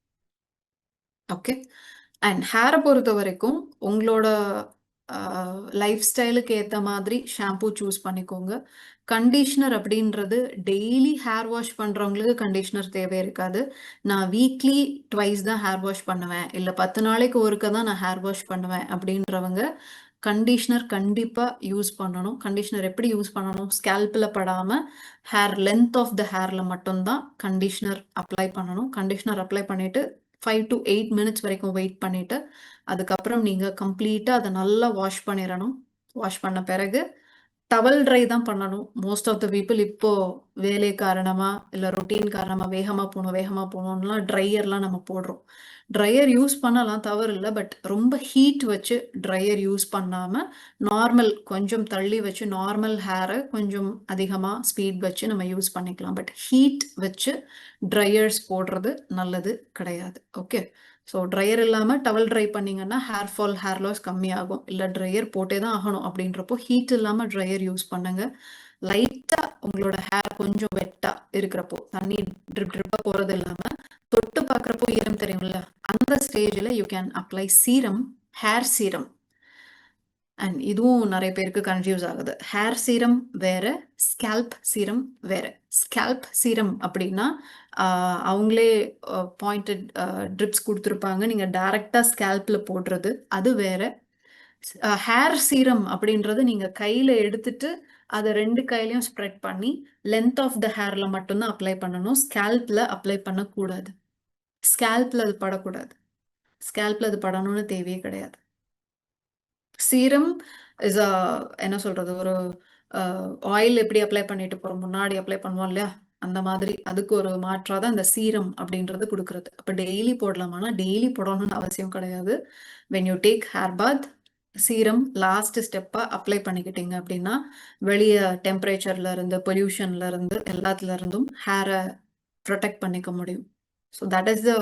Okay. And ஹேரை பொறுத்த வரைக்கும் உங்களோட லைஃப் ஸ்டைலுக்கு ஏற்ற மாதிரி ஷாம்பூ சூஸ் பண்ணிக்கோங்க. கண்டிஷ்னர் அப்படின்றது டெய்லி ஹேர் வாஷ் பண்ணுறவங்களுக்கு கண்டிஷ்னர் தேவை இருக்காது. நான் வீக்லி ட்வைஸ் தான் ஹேர் வாஷ் பண்ணுவேன், இல்லை 10 நாளைக்கு ஒருக்க தான் நான் ஹேர் வாஷ் பண்ணுவேன் அப்படின்றவங்க கண்டிஷ்னர் கண்டிப்பாக யூஸ் பண்ணணும். கண்டிஷ்னர் எப்படி யூஸ் பண்ணணும்? ஸ்கேல்பில் படாமல் ஹேர் லென்த் ஆஃப் த ஹேரில் மட்டும்தான் கண்டிஷ்னர் அப்ளை பண்ணணும். கண்டிஷ்னர் அப்ளை பண்ணிவிட்டு 5 to 8 minutes வரைக்கும் வெயிட் பண்ணிவிட்டு அதுக்கப்புறம் நீங்கள் கம்ப்ளீட்டாக அதை நல்லா வாஷ் பண்ணிடணும். வாஷ் பண்ண பிறகு டவல் ட்ரை தான் பண்ணணும். மோஸ்ட் ஆஃப் த பீப்புள் இப்போது வேலை காரணமாக இல்லை ரொட்டீன் காரணமாக வேகமாக போகணும்லாம் ட்ரையர்லாம் நம்ம போடுறோம். ட்ரையர் யூஸ் பண்ணலாம், தவறு இல்லை. பட் ரொம்ப ஹீட் வச்சு ட்ரையர் யூஸ் பண்ணாமல் நார்மல் கொஞ்சம் தள்ளி வச்சு நார்மல் ஹேரை கொஞ்சம் அதிகமாக ஸ்பீட் வச்சு நம்ம யூஸ் பண்ணிக்கலாம். பட் ஹீட் வச்சு ட்ரையர்ஸ் போடுறது நல்லது கிடையாது. ஓகே. ஸோ ட்ரையர் இல்லாமல் டவல் ட்ரை பண்ணிங்கன்னா ஹேர் ஃபால், ஹேர் லாஸ் கம்மியாகும். இல்லை ட்ரையர் போட்டே தான் ஆகணும் அப்படின்றப்போ ஹீட் இல்லாமல் ட்ரையர் யூஸ் பண்ணுங்க. லைட்டாக உங்களோட ஹேர் கொஞ்சம் வெட்டாக இருக்கிறப்போ, தண்ணி ட்ரிப்பாக போகிறது இல்லாமல் தொட்டு பார்க்குறப்போ ஈரம் தெரியும்ல, அந்த ஸ்டேஜில் you can apply serum, hair serum. And இதுவும் நிறைய பேருக்கு கன்ஃபியூஸ் ஆகுது. ஹேர் சீரம் வேறு, ஸ்கேல்ப் சீரம் வேறு. ஸ்கேல்ப் சீரம் அப்படின்னா அவங்களே பாயிண்டட் ட்ரிப்ஸ் கொடுத்துருப்பாங்க, நீங்கள் டைரெக்டாக ஸ்கேல்பில் போடுறது, அது வேறு. ஹேர் சீரம் அப்படின்றது நீங்கள் கையில் எடுத்துட்டு அதை 2 கையிலையும் ஸ்ப்ரெட் பண்ணி லென்த் ஆஃப் த ஹேரில் மட்டும்தான் அப்ளை பண்ணணும். ஸ்கேல்பில் அப்ளை பண்ணக்கூடாது. ஸ்கேல்பில் அது படக்கூடாது. ஸ்கேல்பில் அது படணும்னு தேவையே கிடையாது. சீரம் இஸ் என்ன சொல்கிறது, ஒரு ஆயில் எப்படி அப்ளை பண்ணிட்டு போகிறோம், முன்னாடி அப்ளை பண்ணுவோம் இல்லையா, அந்த மாதிரி அதுக்கு ஒரு மாற்றாக தான் இந்த சீரம் அப்படின்றது கொடுக்குறது. அப்போ டெய்லி போடலாமானா டெய்லி போடணும்னு அவசியம் கிடையாது. When you take hair bath, serum last ஸ்டெப்பாக அப்ளை பண்ணிக்கிட்டீங்க அப்படின்னா வெளியே டெம்பரேச்சர்ல இருந்து, பொல்யூஷன்ல இருந்து, எல்லாத்துல இருந்தும் ஹேரை ப்ரொடெக்ட் பண்ணிக்க முடியும். So that is the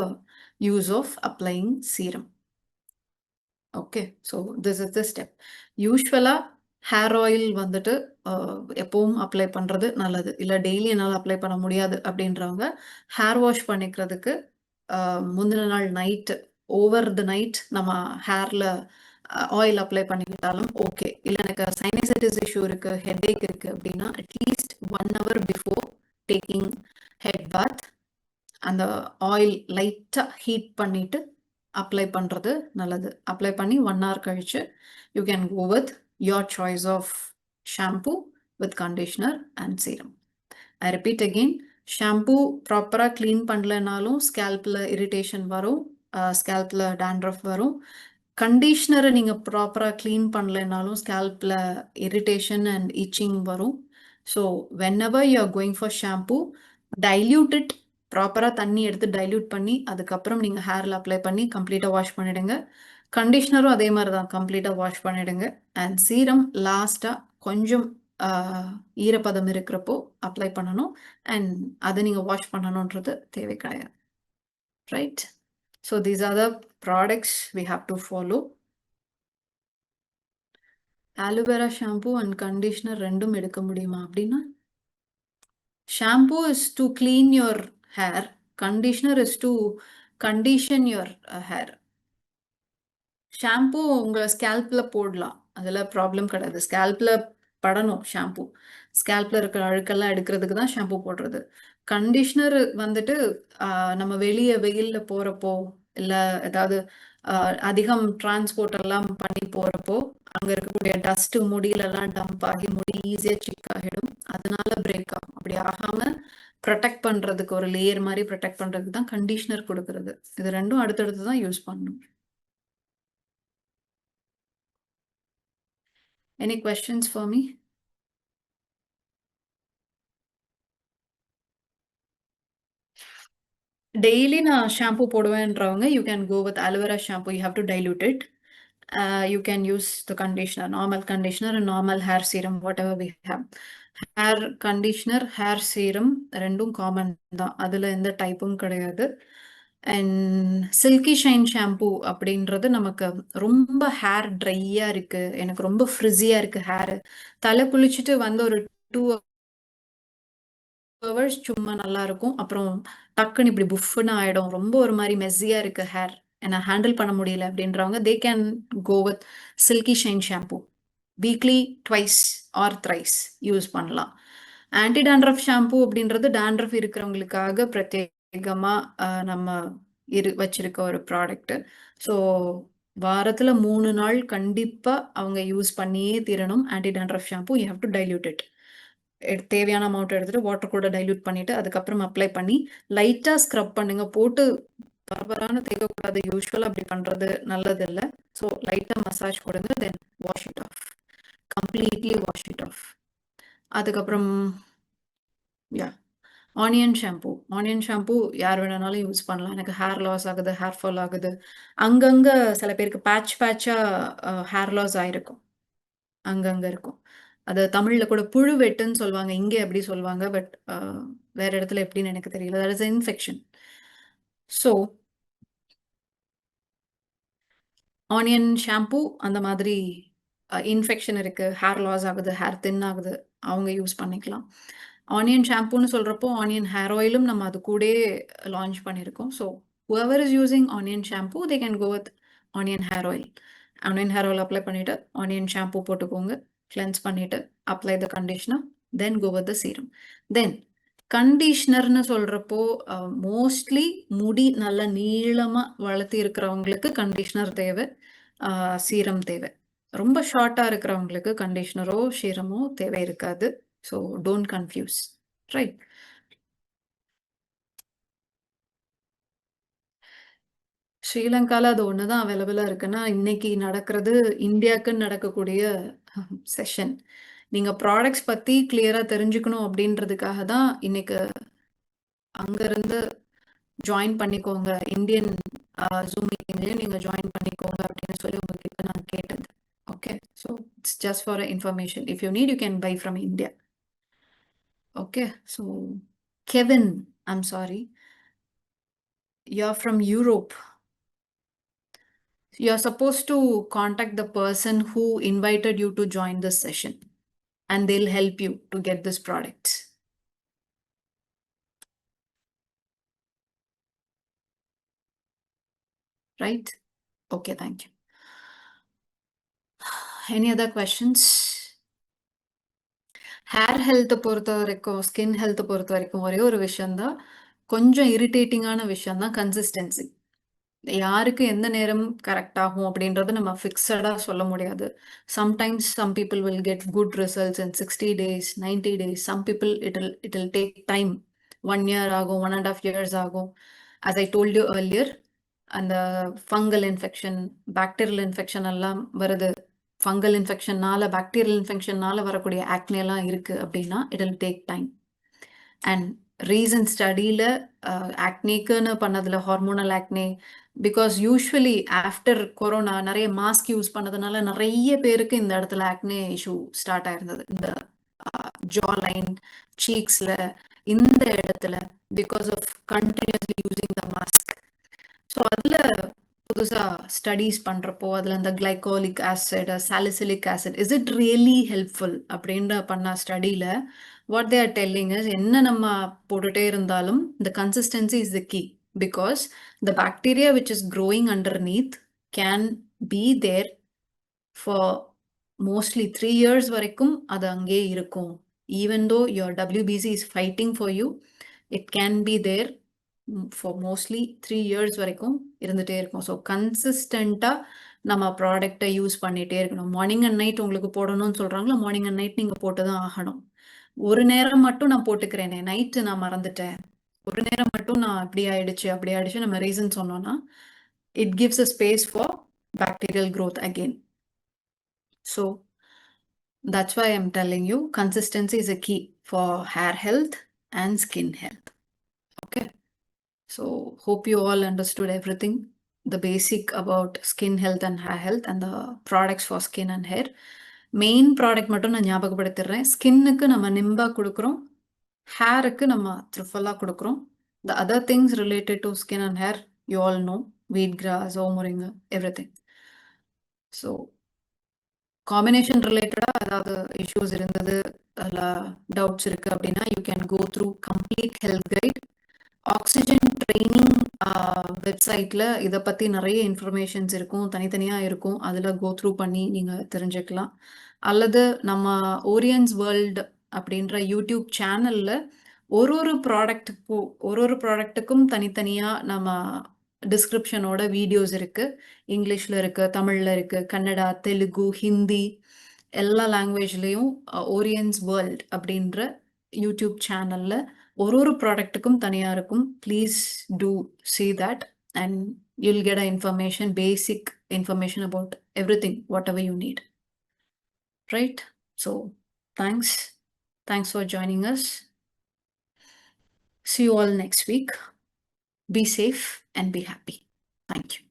use of applying serum. Okay. So this is the step. யூஸ்வலாக ஹேர் ஆயில் வந்துட்டு எப்பவும் அப்ளை பண்ணுறது நல்லது. இல்லை டெய்லி என்னால் அப்ளை பண்ண முடியாது அப்படின்றவங்க ஹேர் வாஷ் பண்ணிக்கிறதுக்கு முந்தின நாள் நைட்டு, ஓவர் த நைட் நம்ம ஹேரில் ஆயில் அப்ளை பண்ணிக்கிட்டாலும் ஓகே. இல்லை எனக்கு சைனசைட்டிஸ் இஷ்யூ இருக்குது, ஹெட்ஏக் இருக்குது அப்படின்னா at least 1 hour before taking head பாத் அந்த ஆயில் லைட்டாக ஹீட் பண்ணிவிட்டு அப்ளை பண்ணுறது நல்லது. அப்ளை பண்ணி 1 hour கழிச்சு you can go with your choice of shampoo with conditioner and serum. I repeat again, shampoo ப்ராப்பராக க்ளீன் பண்ணலனாலும் ஸ்கேல்பில் இரிட்டேஷன் வரும், ஸ்கேல்பில் டேண்ட்ரஃப் வரும். கண்டிஷ்னரை நீங்கள் ப்ராப்பராக க்ளீன் பண்ணலைனாலும் ஸ்கேல்பில் இரிட்டேஷன் அண்ட் இச்சிங் வரும். So whenever you are going for shampoo, dilute it. ப்ராப்பராக தண்ணி எடுத்து டைல்யூட் பண்ணி அதுக்கப்புறம் நீங்கள் ஹேரில் அப்ளை பண்ணி கம்ப்ளீட்டாக வாஷ் பண்ணிவிடுங்க. கண்டிஷ்னரும் அதே மாதிரி தான் கம்ப்ளீட்டாக வாஷ் பண்ணிவிடுங்க. அண்ட் சீரம் லாஸ்ட்டாக கொஞ்சம் ஈரப்பதம் இருக்கிறப்போ அப்ளை பண்ணணும். அண்ட் அதை நீங்கள் வாஷ் பண்ணணுன்றது தேவை கிடையாது. Right? So these are the products we have to follow. Aloe vera shampoo and conditioner ரெண்டும் எடுக்க முடியுமா அப்படின்னா, shampoo is to clean your hair, conditioner is to condition your hair. Shampoo உங்கள் ஸ்கேல்பில் போடலாம், அதில் ப்ராப்ளம் கிடையாது. ஸ்கேல்பில் படணும் ஷாம்பு. ஸ்கேல்ப்ல இருக்கிற அழுக்கெல்லாம் எடுக்கிறதுக்கு தான் ஷாம்பு போடுறது. கண்டிஷனர் வந்துட்டு நம்ம வெளிய வெயில்ல போறப்போ, இல்ல ஏதாவது அதிகம் டிரான்ஸ்போர்ட் எல்லாம் பண்ணி போறப்போ, அங்க இருக்கக்கூடிய டஸ்ட் முடியிலலாம் டம்ப் ஆகி முடி ஈஸியா சிக் ஆகிடும். அதனால பிரேக் ஆகும். அப்படி ஆகாம ப்ரொடெக்ட் பண்றதுக்கு ஒரு லேயர் மாதிரி ப்ரொடெக்ட் பண்றதுக்கு தான் கண்டிஷனர் கொடுக்கறது. இது ரெண்டும் அடுத்தடுத்து தான் யூஸ் பண்ணணும். Any questions for me? Daily நான் ஷாம்பு போடுவேன்றவங்க, you can go with aloe vera shampoo. You have to dilute it. You can use the conditioner, normal conditioner and normal hair serum, whatever we have. Hair conditioner, hair serum ரெண்டும் common தான். அதில் எந்த டைப்பும் கிடையாது. And silky shine shampoo அப்படின்றது நமக்கு ரொம்ப hair ட்ரையாக இருக்குது, எனக்கு ரொம்ப ஃப்ரிஸியாக இருக்குது ஹேரு, தலை குளிச்சுட்டு வந்து ஒரு 2 ஹவர்ஸ் சும்மா நல்லா இருக்கும். அப்புறம் டக்குன்னு இப்படி புஃப்னு ஆயிடும். ரொம்ப ஒரு மாதிரி மெஸ்ஸியா இருக்கு ஹேர். என்ன ஹேண்டில் பண்ண முடியல அப்படின்றவங்க they can go with silky shine shampoo. Weekly twice or thrice use பண்ணலாம். ஆன்டி டேண்ட்ரஃப் ஷாம்பூ அப்படின்றது டேண்ட்ரஃப் இருக்கிறவங்களுக்காக பிரத்யேகமா நம்ம வச்சிருக்க ஒரு ப்ராடக்ட். ஸோ வாரத்துல 3 நாள் கண்டிப்பா அவங்க யூஸ் பண்ணியே தீரணும் anti dandruff shampoo. You have to dilute it. தேவையான அமௌண்ட் எடுத்துட்டு வாட்டர் கூட டைல்யூட் பண்ணிட்டு அதுக்கப்புறம் அப்ளை பண்ணி லைட்டா ஸ்க்ரப் பண்ணுங்க. போட்டு பரபரான தேவைக்கூடாது. யூஸ்வலா அப்படி பண்றது நல்லது இல்லை. ஸோ லைட்டா மசாஜ் கொடுங்க. Then wash it off, completely wash it off. அதுக்கப்புறம் யா ஆனியன் ஷாம்பூ. ஆனியன் ஷாம்பூ யார் வேணாலும் யூஸ் பண்ணலாம். எனக்கு ஹேர் லாஸ் ஆகுது, ஹேர் ஃபால் ஆகுது, அங்கங்க சில பேருக்கு பேட்ச் பேட்சா ஹேர் லாஸ் ஆயிருக்கும், அங்கங்க இருக்கும். அது தமிழ்ல கூட புழு வெட்டுன்னு சொல்லுவாங்க. இங்க எப்படி சொல்லுவாங்க, பட் வேற இடத்துல எப்படின்னு எனக்கு தெரியல. That is infection. So onion shampoo அந்த மாதிரி இன்ஃபெக்ஷன் இருக்கு, ஹேர் லாஸ் ஆகுது, ஹேர் தின் ஆகுது, அவங்க யூஸ் பண்ணிக்கலாம். ஆனியன் ஷாம்பூன்னு சொல்றப்போ ஆனியன் ஹேர் ஆயிலும் நம்ம அது கூடயே லான்ச் பண்ணியிருக்கோம். So whoever is using onion shampoo they can go with onion hair oil. Onion hair oil apply பண்ணிட்டு ஆனியன் ஷாம்பூ போட்டுக்கோங்க. கிளென்ஸ் பண்ணிட்டு apply the conditioner, then go with the serum. Then கண்டிஷனர்னு சொல்றப்போ மோஸ்ட்லி முடி நல்லா நீளமா வளர்த்தி இருக்கிறவங்களுக்கு கண்டிஷனர் தேவை, சீரம் தேவை. ரொம்ப ஷார்ட்டா இருக்கிறவங்களுக்கு கண்டிஷனரோ சீரமோ தேவை இருக்காது. So don't confuse. ரைட். ஸ்ரீலங்கால அது ஒன்று தான் அவைலபிளாக இருக்குன்னா, இன்னைக்கு நடக்கிறது இந்தியாவுக்குன்னு நடக்கக்கூடிய செஷன். நீங்கள் ப்ராடக்ட்ஸ் பற்றி கிளியராக தெரிஞ்சுக்கணும் அப்படின்றதுக்காக தான் இன்னைக்கு அங்கேருந்து ஜாயின் பண்ணிக்கோங்க, இந்தியன் ஜூம் மீட்டிங்லேயும் நீங்கள் ஜாயின் பண்ணிக்கோங்க அப்படின்னு சொல்லி உங்ககிட்ட நான் கேட்டது. Okay, so it's just for information. If you need you can buy from India. Okay, so Kevin, I'm sorry, you're from Europe. You're supposed to contact the person who invited you to join this session and they'll help you to get this product. Right? Okay, thank you. Any other questions? Hair ஹெல்த்தை பொறுத்த வரைக்கும், skin ஹெல்த்தை பொறுத்த வரைக்கும் ஒரே ஒரு விஷயம்தான், கொஞ்சம் இரிட்டேட்டிங்கான விஷயம்தான் கன்சிஸ்டன்சி. யாருக்கு எந்த நேரம் கரெக்ட் ஆகும் அப்படின்றது நம்ம ஃபிக்ஸடாக சொல்ல முடியாது. Sometimes some people will get good results in 60 days, 90 days. Some people it will take time. 1 year ஆகும், 1.5 years ஆகும். as I told you earlier, அந்த ஃபங்கல் இன்ஃபெக்ஷன், பாக்டீரியல் இன்ஃபெக்ஷன் எல்லாம் வருது. ஃபங்கல் இன்ஃபெக்ஷன்னால, பாக்டீரியல் இன்ஃபெக்ஷன்னால வரக்கூடிய ஆக்னே எல்லாம் இருக்கு அப்படின்னா it will take time. And recent ஸ்டடியில் ஆக்னேக்குன்னு பண்ணதில் hormonal acne, because usually after corona நிறைய மாஸ்க் யூஸ் பண்ணதுனால நிறைய பேருக்கு இந்த இடத்துல ஆக்னே இஷ்யூ ஸ்டார்ட் ஆயிருந்தது. இந்த ஜா லைன், சீக்ஸில், இந்த இடத்துல, because of continuously using the mask. So அதில் புதுசாக ஸ்டடீஸ் பண்ணுறப்போ அதில் அந்த glycolic acid, salicylic acid, is it really helpful அப்படின்ற பண்ண ஸ்டடியில் what they are telling is, என்ன நம்ம போட்டுகிட்டே இருந்தாலும் the consistency is the key, because the bacteria which is growing underneath can be there for mostly 3 years வரைக்கும் அது அங்கே இருக்கும். Even though your WBC is fighting for you, it can be there for mostly 3 years வரைக்கும் இருந்துட்டே இருக்கும். So கன்சிஸ்டண்ட்டாக நம்ம ப்ராடக்டை யூஸ் பண்ணிகிட்டே இருக்கணும். மார்னிங் அண்ட் நைட் உங்களுக்கு போடணும்னு சொல்கிறாங்களா, மார்னிங் அண்ட் நைட் நீங்கள் போட்டு தான் ஆகணும். ஒரு நேரம் மட்டும் நான் போட்டுக்கிறேனே, நைட்டு நான் மறந்துட்டேன், ஒரு நேரம் மட்டும் நான் இப்படி ஆயிடுச்சு அப்படி ஆயிடுச்சு நம்ம ரீசன் சொன்னோன்னா, it gives a space for bacterial growth again. So that's why I'm telling you, consistency is a key for hair health and skin health. Okay. So hope you all understood everything, the basic about skin health and hair health and the products for skin and hair. Main product மட்டும் நான் ஞாபகப்படுத்திடுறேன். ஸ்கின்னுக்கு நம்ம நிம்பா கொடுக்குறோம், ஹேருக்கு நம்ம த்ரிஃபலா கொடுக்குறோம். The other things related to skin and hair, you all know, wheat grass, moringa, everything. So combination ரிலேட்டடாக ஏதாவது இஷ்யூஸ் இருந்தது, அதில் டவுட்ஸ் இருக்குது அப்படின்னா, you can go through complete health guide. Oxygen training வெப்சைட்டில் இதை பற்றி நிறைய இன்ஃபர்மேஷன்ஸ் இருக்கும், தனித்தனியாக இருக்கும். அதில் கோ த்ரூ பண்ணி நீங்கள் தெரிஞ்சுக்கலாம். அல்லது நம்ம ஓரியன்ஸ் வேர்ல்டு அப்படின்ற யூடியூப் சேனலில் ஒரு ப்ராடக்ட்டுக்கும் தனித்தனியாக நம்ம டிஸ்கிரிப்ஷனோட வீடியோஸ் இருக்குது. இங்கிலீஷில் இருக்குது, தமிழில் இருக்குது, கன்னடா, தெலுங்கு, ஹிந்தி எல்லா லாங்குவேஜ்லேயும் ஓரியன்ஸ் வேர்ல்ட் அப்படின்ற யூடியூப் சேனலில் ஒரு ப்ராடக்ட்டுக்கும் தனியாக இருக்கும். Please do see that and you'll get a information, basic information about everything, whatever you need. Right? So thanks for joining us. See you all next week. Be safe and be happy. Thank you.